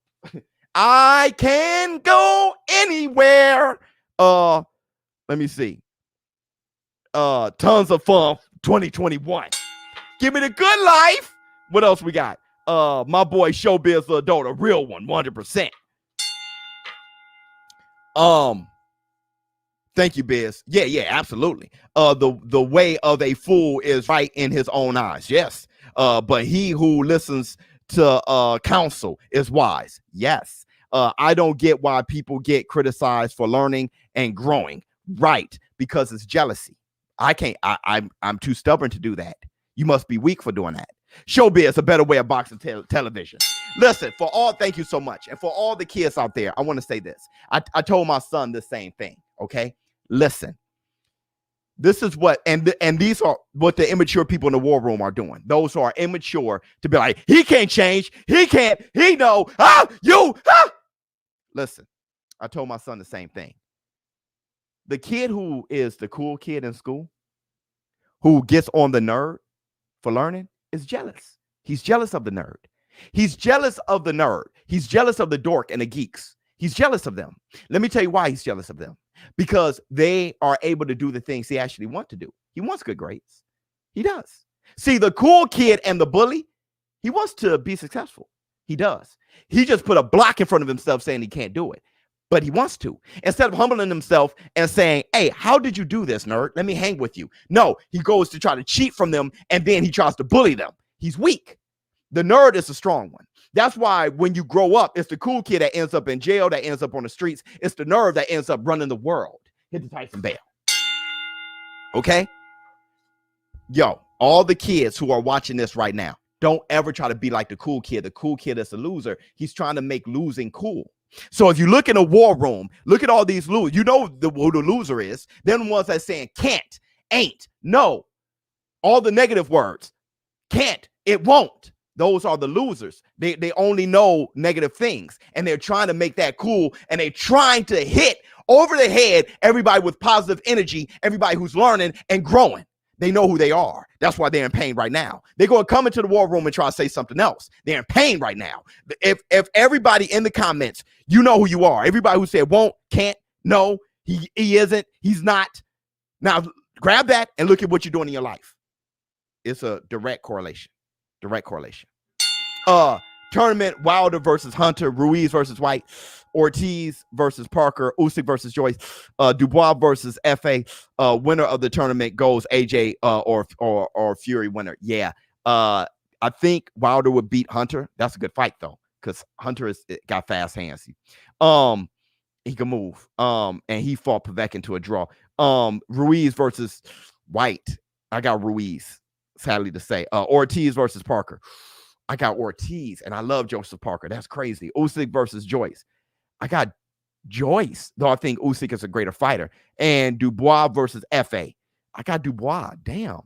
I can go anywhere. Let me see. Tons of fun 2021. Give me the good life. What else we got? My boy ShowBizz adult, a real one, 100%. Thank you, Biz. Yeah, absolutely. The way of a fool is right in his own eyes. Yes. But he who listens to counsel is wise. Yes. I don't get why people get criticized for learning and growing. Right. Because it's jealousy. I can't. I'm too stubborn to do that. You must be weak for doing that. ShowBizz, a better way of boxing television. Listen, thank you so much. And for all the kids out there, I want to say this. I told my son the same thing. Okay. Listen, this is what, and these are what the immature people in the war room are doing. Those who are immature to be like, he can't change. He can't. He know. Listen, I told my son the same thing. The kid who is the cool kid in school, who gets on the nerd for learning, is jealous. He's jealous of the nerd. He's jealous of the nerd. He's jealous of the dork and the geeks. He's jealous of them. Let me tell you why he's jealous of them. Because they are able to do the things he actually wants to do. He wants good grades. He does. See, the cool kid and the bully, he wants to be successful. He does. He just put a block in front of himself saying he can't do it. But he wants to. Instead of humbling himself and saying, hey, how did you do this, nerd? Let me hang with you. No, he goes to try to cheat from them, and then he tries to bully them. He's weak. The nerd is a strong one. That's why when you grow up, it's the cool kid that ends up in jail, that ends up on the streets. It's the nerd that ends up running the world. Hit the Tyson bell. Okay? Yo, all the kids who are watching this right now, don't ever try to be like the cool kid. The cool kid is a loser. He's trying to make losing cool. So if you look in a war room, look at all these losers. You know who the loser is. They're the ones that saying can't, ain't, no. All the negative words. Can't, it won't. Those are the losers. They only know negative things, and they're trying to make that cool, and they're trying to hit over the head everybody with positive energy, everybody who's learning and growing. They know who they are. That's why they're in pain right now. They're going to come into the war room and try to say something else. They're in pain right now. If everybody in the comments, you know who you are. Everybody who said won't, can't, no, he isn't, he's not. Now, grab that and look at what you're doing in your life. It's a direct correlation. Direct correlation. Tournament: Wilder versus Hunter, Ruiz versus White, Ortiz versus Parker, Usyk versus Joyce, Dubois versus FA. Winner of the tournament goes AJ or Fury winner. Yeah. I think Wilder would beat Hunter. That's a good fight though, because Hunter got fast hands. He can move. And he fought Pavek into a draw. Ruiz versus White. I got Ruiz, sadly to say. Ortiz versus Parker. I got Ortiz, and I love Joseph Parker. That's crazy. Usyk versus Joyce. I got Joyce, though I think Usyk is a greater fighter. And Dubois versus FA. I got Dubois. Damn.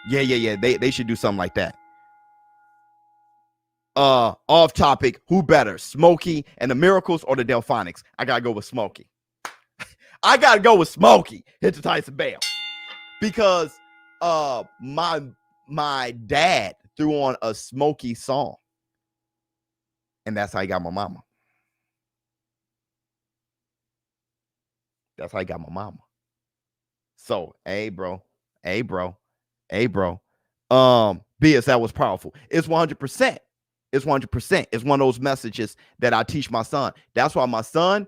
Yeah. They should do something like that. Off topic, who better, Smokey and the Miracles or the Delphonics? I gotta go with Smokey. I gotta go with Smokey. Hit the Tyson Bale. Because my dad threw on a Smokey song, and that's how he got my mama. That's how I got my mama. So, hey, bro. BS, that was powerful. It's 100%. It's 100%. It's one of those messages that I teach my son. That's why my son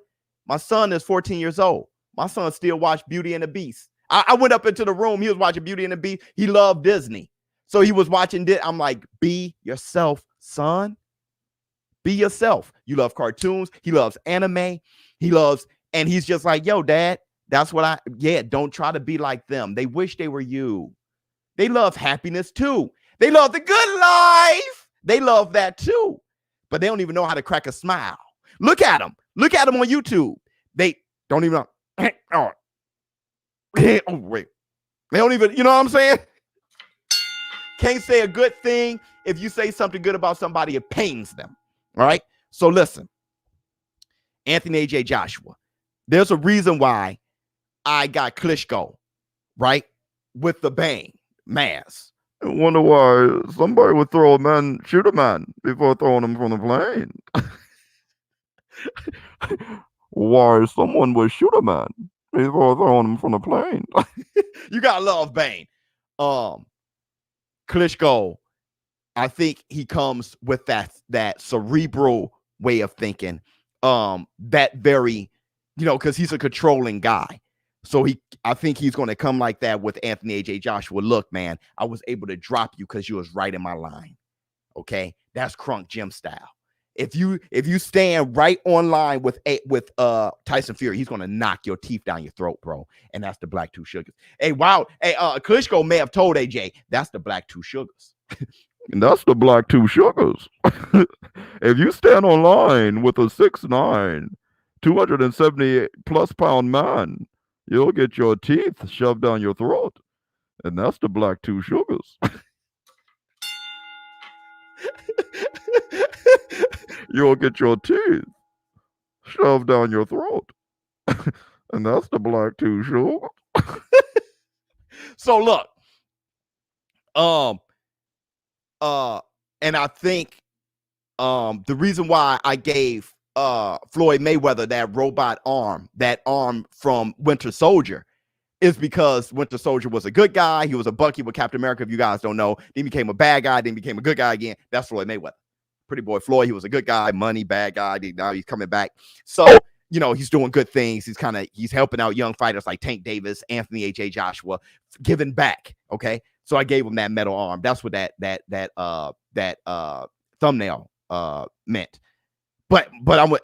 is 14 years old. My son still watch Beauty and the Beast. I went up into the room. He was watching Beauty and the Beast. He loved Disney. So he was watching this. I'm like, be yourself, son. Be yourself. You love cartoons. He loves anime. And he's just like, yo, dad, that's what don't try to be like them. They wish they were you. They love happiness too. They love the good life. They love that too. But they don't even know how to crack a smile. Look at them. Look at them on YouTube. They don't even know. Oh, wait. They don't even, you know what I'm saying? Can't say a good thing. If you say something good about somebody, it pains them. All right. So listen, Anthony AJ Joshua. There's a reason why I got Klitschko, right? With the bang mask. I wonder why somebody would shoot a man before throwing him from the plane. Why someone would shoot a man before throwing him from the plane. You gotta love Bane. Klitschko, I think he comes with that cerebral way of thinking. That very, because he's a controlling guy. So I think he's going to come like that with Anthony AJ Joshua. Look, man, I was able to drop you because you was right in my line. Okay, that's Crunk Jim style. If you stand right on line with Tyson Fury, he's going to knock your teeth down your throat, bro. And that's the Black Two Sugars. Hey, wow. Hey, Klitschko may have told AJ that's the Black Two Sugars. And that's the Black Two Sugars. If you stand on line with a 6'9", 270+ pound man, you'll get your teeth shoved down your throat. And that's the Black Two Sugars. You'll get your teeth shoved down your throat. And that's the Black Two Sugars. So look, and I think the reason why I gave Floyd Mayweather that robot arm, that arm from Winter Soldier, is because Winter Soldier was a good guy. He was a Bucky with Captain America, if you guys don't know. Then became a bad guy, then became a good guy again. That's Floyd Mayweather. Pretty boy Floyd, he was a good guy, money, bad guy. Now he's coming back. So, he's doing good things. He's helping out young fighters like Tank Davis, Anthony AJ Joshua, giving back. Okay. So I gave him that metal arm. That's what that thumbnail meant. But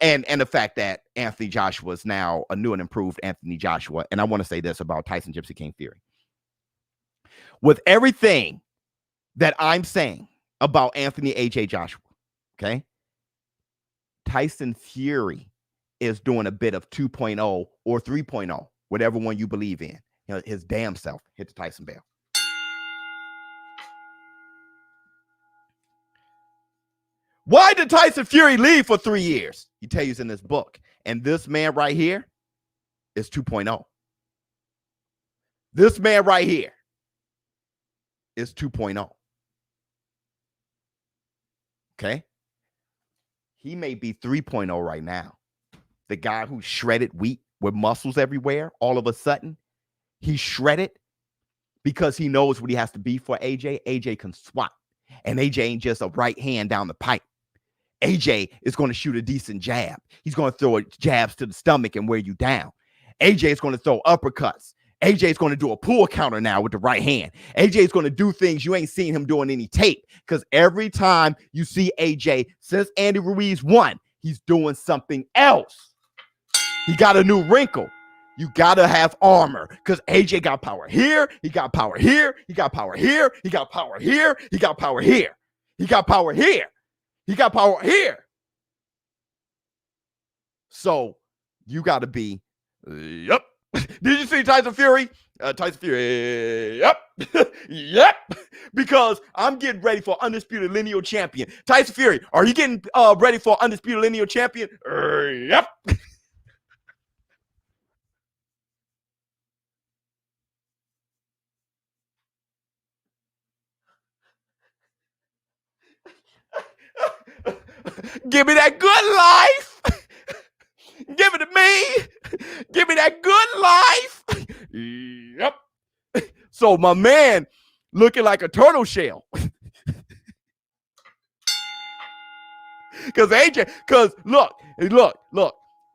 and the fact that Anthony Joshua is now a new and improved Anthony Joshua. And I want to say this about Tyson Gypsy King Fury. With everything that I'm saying about Anthony AJ Joshua, okay, Tyson Fury is doing a bit of 2.0 or 3.0, whatever one you believe in. His damn self hit the Tyson Bale. Why did Tyson Fury leave for 3 years? He tells you in this book. And this man right here is 2.0. This man right here is 2.0. Okay? He may be 3.0 right now. The guy who's shredded wheat with muscles everywhere, all of a sudden, he's shredded because he knows what he has to be for AJ. AJ can swat. And AJ ain't just a right hand down the pipe. AJ is going to shoot a decent jab. He's going to throw jabs to the stomach and wear you down. AJ is going to throw uppercuts. AJ is going to do a pull counter now with the right hand. AJ is going to do things you ain't seen him doing any tape, because every time you see AJ since Andy Ruiz won, he's doing something else. He got a new wrinkle. You got to have armor, because AJ got power here. He got power here. He got power here. He got power here. He got power here. He got power here. He got power here. So you got to be, yep. Did you see Tyson Fury? Tyson Fury, yep. Yep. Because I'm getting ready for undisputed lineal champion. Tyson Fury, are you getting ready for undisputed lineal champion? Yep. Give me that good life. Give it to me. Give me that good life. Yep. So my man looking like a turtle shell. Because look.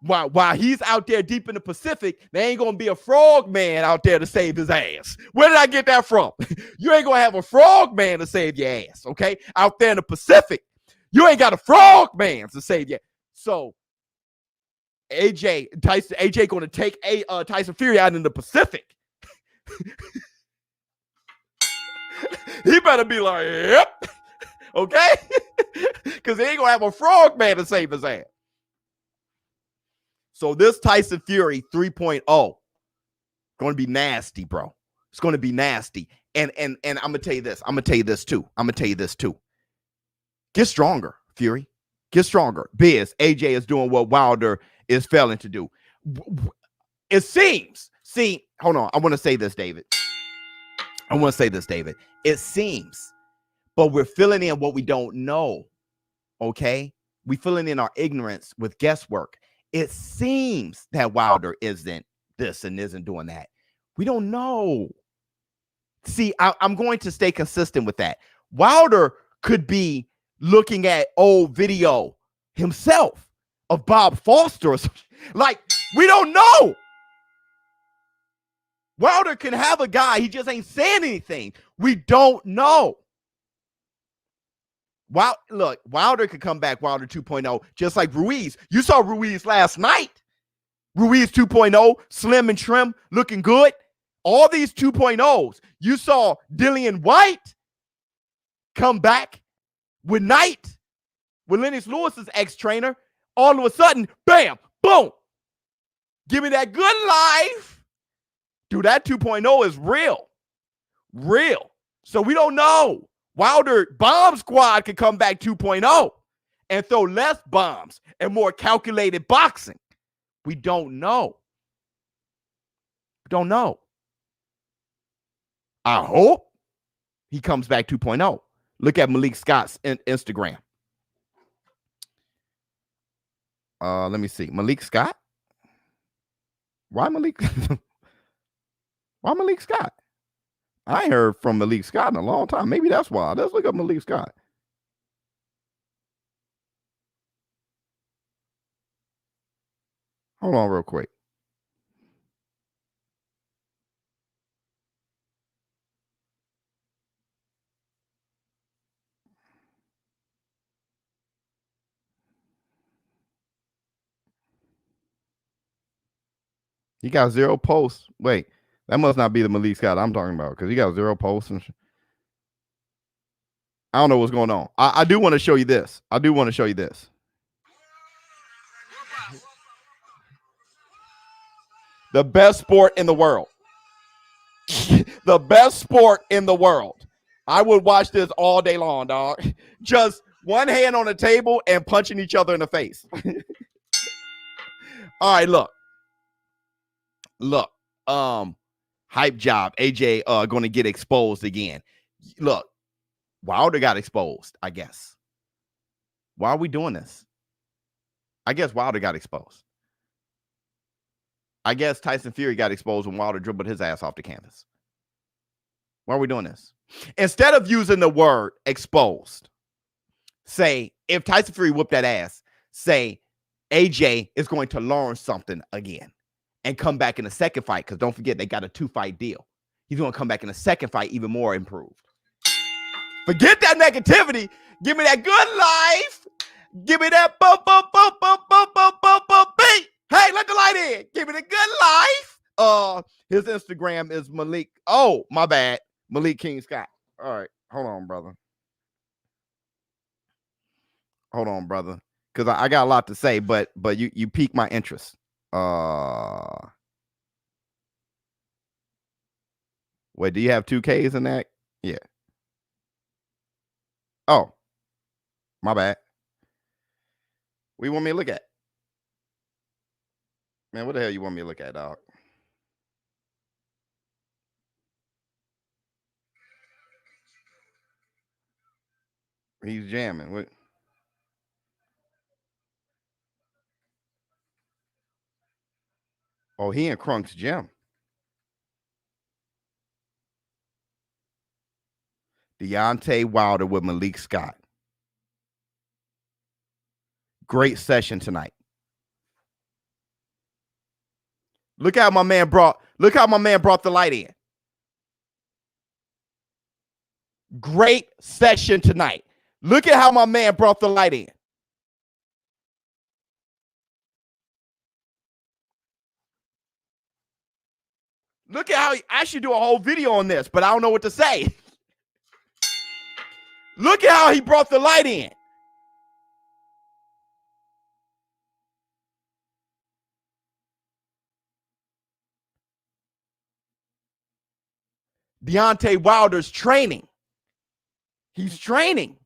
While he's out there deep in the Pacific, there ain't gonna be a frog man out there to save his ass. Where did I get that from? You ain't gonna have a frog man to save your ass, okay? Out there in the Pacific, you ain't got a frog man to save you. So AJ gonna take Tyson Fury out in the Pacific. He better be like, yep, okay? Because he ain't gonna have a frog man to save his ass. So this Tyson Fury 3.0 going to be nasty, bro. It's going to be nasty. And I'm going to tell you this. I'm going to tell you this too. Get stronger, Fury. Get stronger. Biz, AJ is doing what Wilder is failing to do. It seems. See, hold on. I want to say this, David. It seems, but we're filling in what we don't know, okay? We're filling in our ignorance with guesswork. It seems that Wilder isn't this and isn't doing that. We don't know. See, I'm going to stay consistent with that. Wilder could be looking at old video himself of Bob Foster or something. Like, we don't know. Wilder can have a guy, he just ain't saying anything. We don't know. Look, Wilder could come back, Wilder 2.0, just like Ruiz. You saw Ruiz last night. Ruiz 2.0, slim and trim, looking good. All these 2.0s. You saw Dillian White come back with Knight, with Lennox Lewis's ex-trainer. All of a sudden, bam, boom. Give me that good life. Dude, that 2.0 is real. Real. So we don't know. Wilder Bomb Squad could come back 2.0 and throw less bombs and more calculated boxing. We don't know. Don't know. I hope he comes back 2.0. Look at Malik Scott's Instagram. Let me see. Malik Scott? Why Malik? Why Malik Scott? I ain't heard from Malik Scott in a long time. Maybe that's why. Let's look up Malik Scott. Hold on real quick. He got 0 posts. Wait, that must not be the Malik Scott I'm talking about, because he got 0 posts. And I don't know what's going on. I do want to show you this. The best sport in the world. The best sport in the world. I would watch this all day long, dog. Just One hand on the table and punching each other in the face. All right, look. Hype job. AJ going to get exposed again. Look, Wilder got exposed, I guess. Why are we doing this? I guess Wilder got exposed. I guess Tyson Fury got exposed when Wilder dribbled his ass off the canvas. Why are we doing this? Instead of using the word exposed, say, if Tyson Fury whooped that ass, say AJ is going to learn something again and come back in the second fight, because don't forget, they got a 2-fight deal. He's going to come back in the second fight even more improved. Forget that negativity. Give me that good life. Give me that beat. Hey, let the light in. Give me the good life. His Instagram is Malik. Oh, my bad. Malik King Scott. All right. Hold on, brother. Because I got a lot to say, but you piqued my interest. Wait, do you have 2 Ks in that? Yeah. Oh, my bad. What do you want me to look at? Man, what the hell you want me to look at, dog? He's jamming. What? Oh, he in Crunk's gym. Deontay Wilder with Malik Scott. Great session tonight. Look how my man brought the light in. Great session tonight. Look at how my man brought the light in. Look at how I should do a whole video on this, but I don't know what to say. Look at how he brought the light in. Deontay Wilder's training. He's training.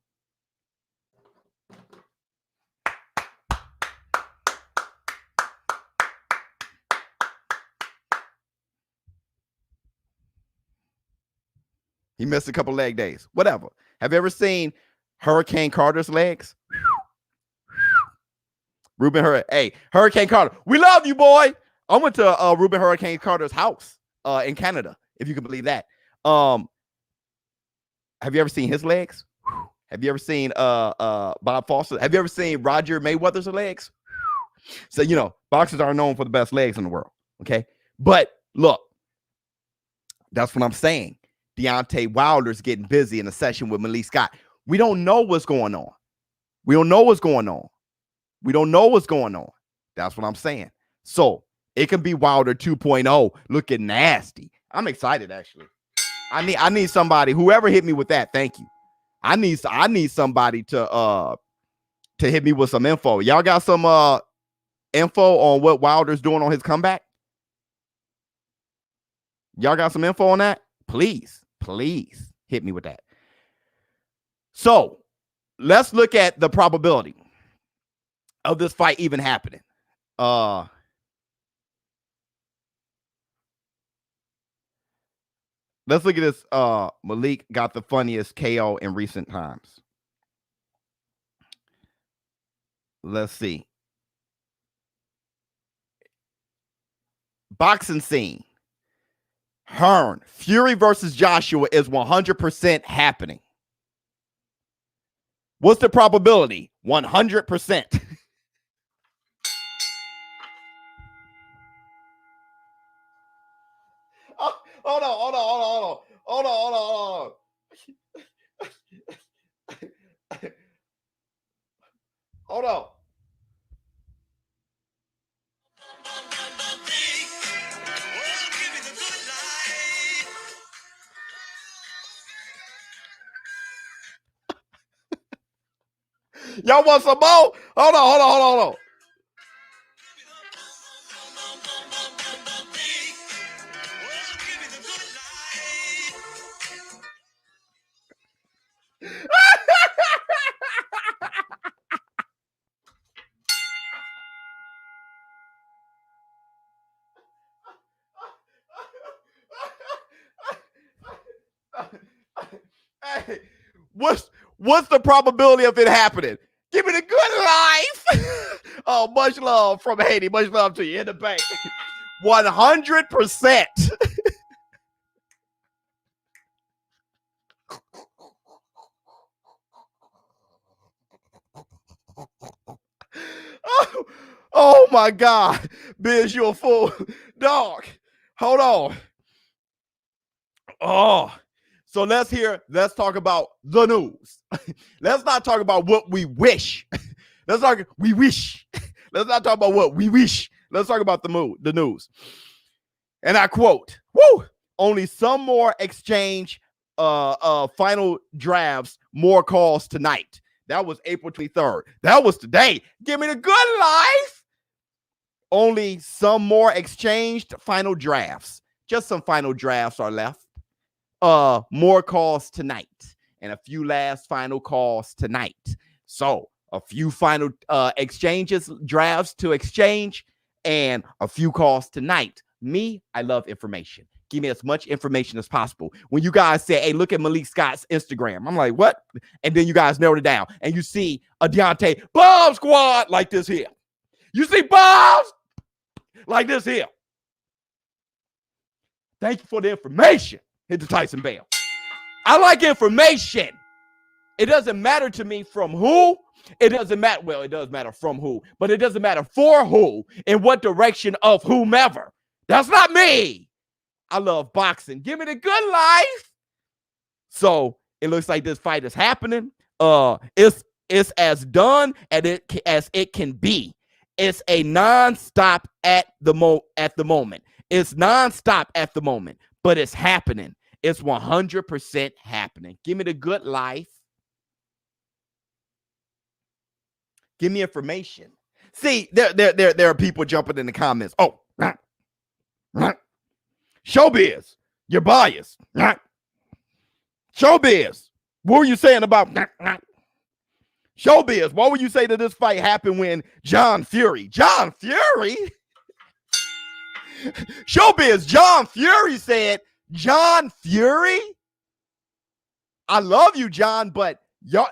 He missed a couple leg days. Whatever. Have you ever seen Hurricane Carter's legs? Ruben Hurricane. Hey, Hurricane Carter. We love you, boy. I went to Ruben Hurricane Carter's house in Canada, if you can believe that. Have you ever seen his legs? Have you ever seen Bob Foster? Have you ever seen Roger Mayweather's legs? So, you know, boxers are known for the best legs in the world. Okay. But look, that's what I'm saying. Deontay Wilder's getting busy in a session with Malik Scott. We don't know what's going on. We don't know what's going on. That's what I'm saying. So it can be Wilder 2.0 looking nasty. I'm excited, actually. I need somebody, whoever hit me with that, thank you. I need somebody to hit me with some info. Y'all got some info on what Wilder's doing on his comeback? Y'all got some info on that? Please hit me with that. So let's look at the probability of this fight even happening. Let's look at this. Malik got the funniest KO in recent times. Let's see. Boxing scene. Hearn, Fury versus Joshua is 100% happening. What's the probability? 100%. Oh, hold on. Hold on. Y'all want some more? Hold on. Hey, what's the probability of it happening? Give me the good life. Oh, much love from Haiti. Much love to you in the bank. 100%. Oh my God. Biz, you a fool. Dog. Hold on. Oh. So let's talk about the news. Let's not talk about what we wish. Let's talk we wish. Let's not talk about what we wish. Let's talk about the news. And I quote, woo, only some more exchange final drafts, more calls tonight. That was April 23rd. That was today. Give me the good life. Only some more exchanged final drafts. Just some final drafts are left. More calls tonight and a few last final calls tonight. So a few final exchanges, drafts to exchange, and a few calls tonight. Me, I love information. Give me as much information as possible. When you guys say, hey, look at Malik Scott's Instagram, I'm like, what? And then you guys narrowed it down and you see a Deontay bomb squad like this here. You see bombs like this here. Thank you for the information. Hit the Tyson bell. I like information. It doesn't matter to me from who. It doesn't matter. Well, it does matter from who, but it doesn't matter for who, in what direction of whomever. That's not me. I love boxing. Give me the good life. So it looks like this fight is happening. It's as done as it can be. It's a nonstop at the moment. It's nonstop at the moment, but it's happening. It's 100% happening. Give me the good life. Give me information. See, there are people jumping in the comments. Oh, ShowBizz, you're biased. ShowBizz, what were you saying about ShowBizz? What would you say that this fight happened when John Fury? ShowBizz, John Fury said, John Fury? I love you, John, but y'all.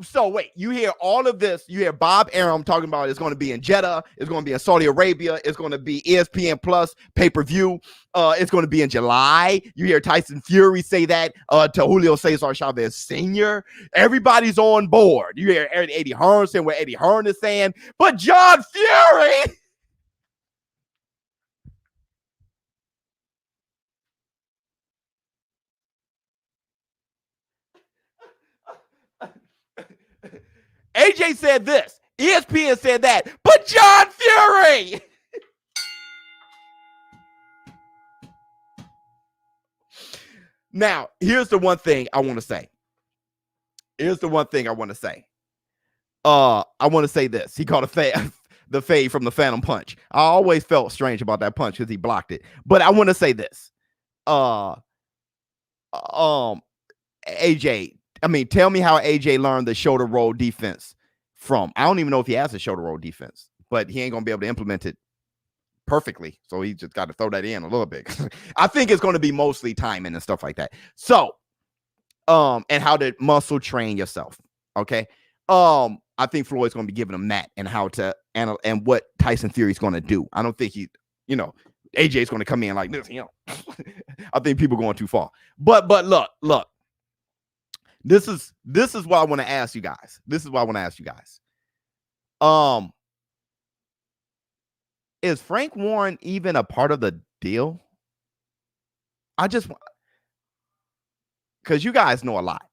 So wait, you hear all of this. You hear Bob Arum talking about it's going to be in Jeddah. It's going to be in Saudi Arabia. It's going to be ESPN Plus pay-per-view. It's going to be in July. You hear Tyson Fury say that to Julio Cesar Chavez Sr. Everybody's on board. You hear Eddie Hearn saying what Eddie Hearn is saying. But John Fury... AJ said this. ESPN said that. But John Fury! Now, here's the one thing I want to say. I want to say this. He called the fade from the Phantom Punch. I always felt strange about that punch because he blocked it. But I want to say this. AJ, tell me how AJ learned the shoulder roll defense from. I don't even know if he has a shoulder roll defense, but he ain't going to be able to implement it perfectly. So he just got to throw that in a little bit. I think it's going to be mostly timing and stuff like that. So, and how to muscle train yourself. Okay. I think Floyd's going to be giving him that and how to, and what Tyson Fury's going to do. I don't think AJ's going to come in like this, I think people are going too far. But look. This is what I want to ask you guys. Is Frank Warren even a part of the deal? Because you guys know a lot.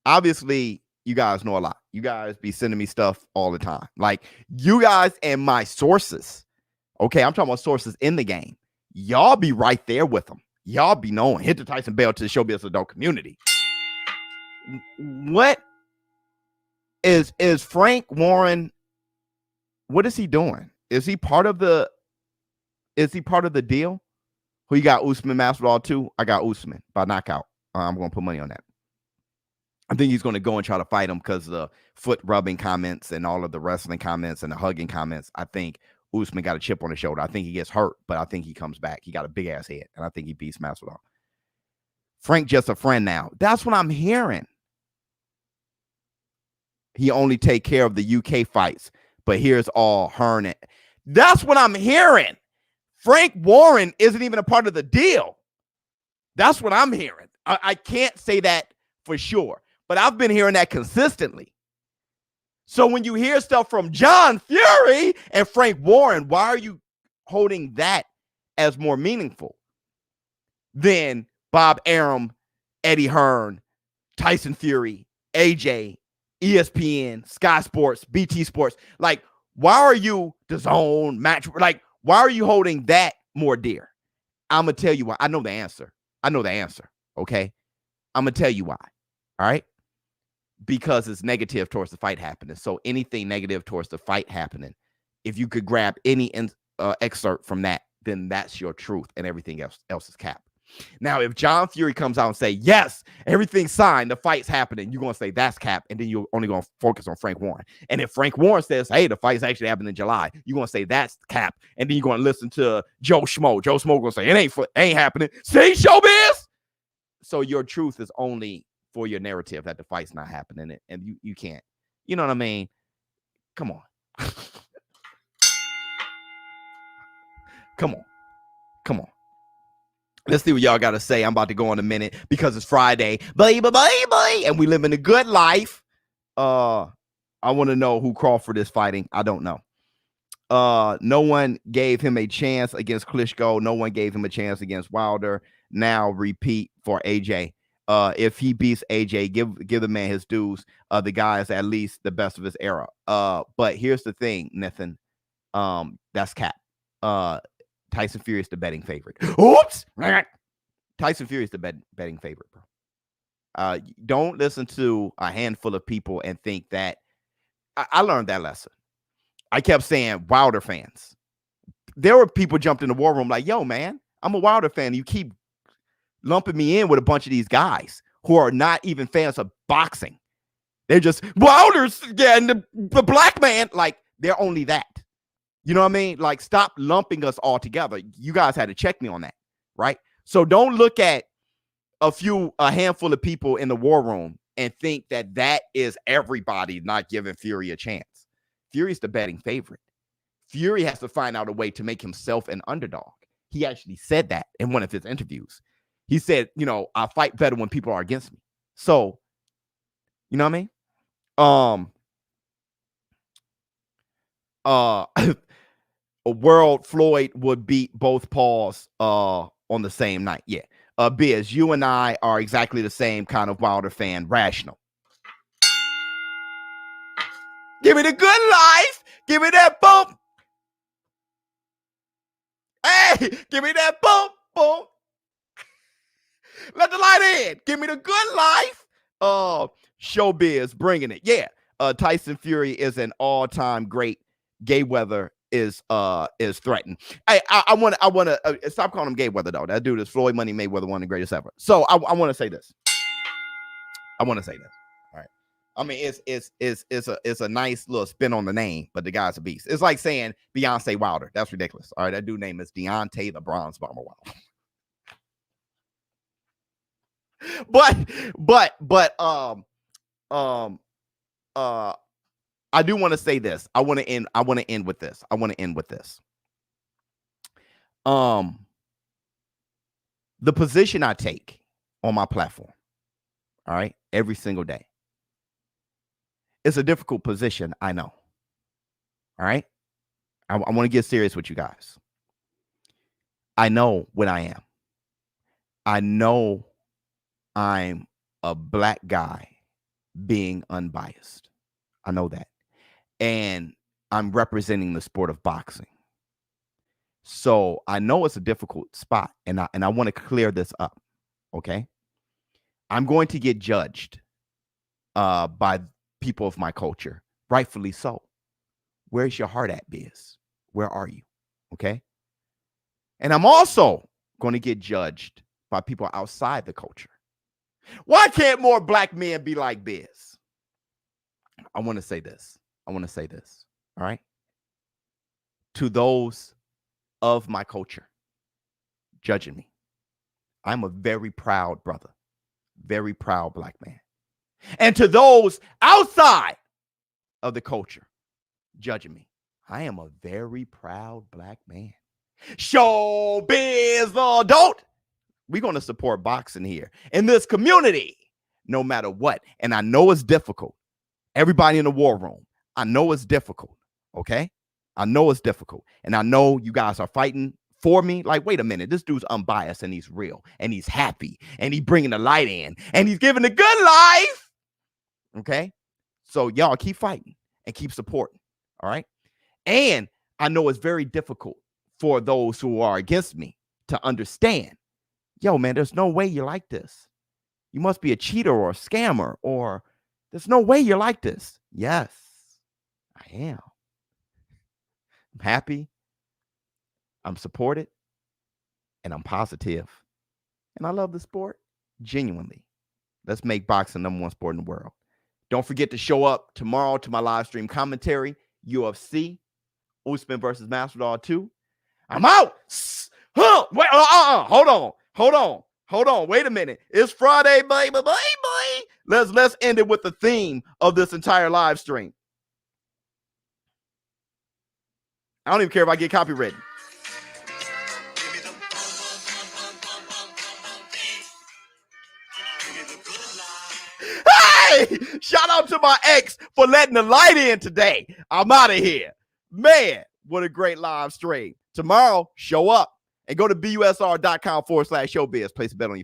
Obviously, you guys know a lot. You guys be sending me stuff all the time. Like, you guys and my sources. Okay, I'm talking about sources in the game. Y'all be right there with them. Y'all be knowing. Hit the Tyson bell to the ShowBizz adult community. What is Frank Warren? What is he doing? Is he part of the deal? Who you got? Usman Masvidal too? I got Usman by knockout. I'm going to put money on that. I think he's going to go and try to fight him because of the foot rubbing comments and all of the wrestling comments and the hugging comments. I think Usman got a chip on his shoulder. I think he gets hurt, but I think he comes back. He got a big ass head, and I think he beats Masvidal. Frank just a friend now. That's what I'm hearing. He only take care of the UK fights, but here's all Hearn. That's what I'm hearing. Frank Warren isn't even a part of the deal. That's what I'm hearing. I can't say that for sure, but I've been hearing that consistently. So when you hear stuff from John Fury and Frank Warren, why are you holding that as more meaningful than Bob Arum, Eddie Hearn, Tyson Fury, AJ, ESPN, Sky Sports, BT Sports? Like, why are you DAZN, Match? Like, why are you holding that more dear? I'm going to tell you why. I know the answer. Okay? I'm going to tell you why. All right? Because it's negative towards the fight happening. So anything negative towards the fight happening, if you could grab any excerpt from that, then that's your truth, and everything else is cap. Now, if John Fury comes out and say, yes, everything's signed, the fight's happening, you're going to say that's cap, and then you're only going to focus on Frank Warren. And if Frank Warren says, hey, the fight's actually happening in July, you're going to say that's cap, and then you're going to listen to Joe Schmo. Joe Schmo going to say, it ain't happening. See, ShowBizz? So your truth is only for your narrative that the fight's not happening, and you can't. You know what I mean? Come on. Come on. Let's see what y'all got to say. I'm about to go in a minute because it's Friday. Baby. And we live in a good life. I want to know who Crawford is fighting. I don't know. No one gave him a chance against Klitschko. No one gave him a chance against Wilder. Now repeat for AJ. If he beats AJ, give the man his dues. The guy is at least the best of his era. But here's the thing, Nathan. That's cap. Tyson Fury is the betting favorite. Oops! Tyson Fury is the betting favorite, bro. Don't listen to a handful of people and think that. I learned that lesson. I kept saying Wilder fans. There were people jumped in the war room like, yo, man, I'm a Wilder fan. You keep lumping me in with a bunch of these guys who are not even fans of boxing. They're just Wilder's, yeah, and the black man, like, they're only that. You know what I mean? Like, stop lumping us all together. You guys had to check me on that, right? So don't look at a handful of people in the war room and think that that is everybody not giving Fury a chance. Fury's the betting favorite. Fury has to find out a way to make himself an underdog. He actually said that in one of his interviews. He said, I fight better when people are against me. So, you know what I mean? A world Floyd would beat both paws on the same night. Yeah. Biz, you and I are exactly the same kind of Wilder fan, rational. Give me the good life. Give me that bump. Hey, give me that bump, boom. Let the light in. Give me the good life. ShowBizz bringing it. Yeah. Tyson Fury is an all-time great. Mayweather is threatened. I want to stop calling him Mayweather though. That dude is Floyd Money Mayweather, one of the greatest ever. So I want to say this. All right. I mean, it's a nice little spin on the name, but the guy's a beast. It's like saying Beyonce Wilder. That's ridiculous. All right, that dude name is Deontay the Bronze Bomber Wilder. But I do want to say this. I want to end with this. The position I take on my platform, all right, every single day. It's a difficult position, I know. All right? I want to get serious with you guys. I know what I am. I know I'm a black guy being unbiased. I know that. And I'm representing the sport of boxing. So I know it's a difficult spot, and I want to clear this up, okay? I'm going to get judged by people of my culture, rightfully so. Where's your heart at, Biz? Where are you? Okay? And I'm also going to get judged by people outside the culture. Why can't more black men be like Biz? I want to say this. All right? To those of my culture judging me, I'm a very proud brother, very proud black man. And to those outside of the culture judging me, I am a very proud black man. ShowBizz adult. We're going to support boxing here in this community, no matter what. And I know it's difficult. Everybody in the war room, I know it's difficult. Okay? I know it's difficult. And I know you guys are fighting for me. Like, wait a minute, this dude's unbiased and he's real and he's happy and he's bringing the light in and he's giving the good life. Okay? So y'all keep fighting and keep supporting. All right? And I know it's very difficult for those who are against me to understand. Yo, man, there's no way you're like this. You must be a cheater or a scammer, or there's no way you're like this. Yes, I am. I'm happy. I'm supported. And I'm positive. And I love the sport genuinely. Let's make boxing the #1 sport in the world. Don't forget to show up tomorrow to my live stream commentary, UFC, Usman versus Masvidal 2. I'm out. Wait, hold on. Wait a minute. It's Friday, baby. Let's end it with the theme of this entire live stream. I don't even care if I get copywritten. Hey, shout out to my ex for letting the light in today. I'm out of here. Man, what a great live stream. Tomorrow, show up and go to busr.com/showbiz. Place a bet on your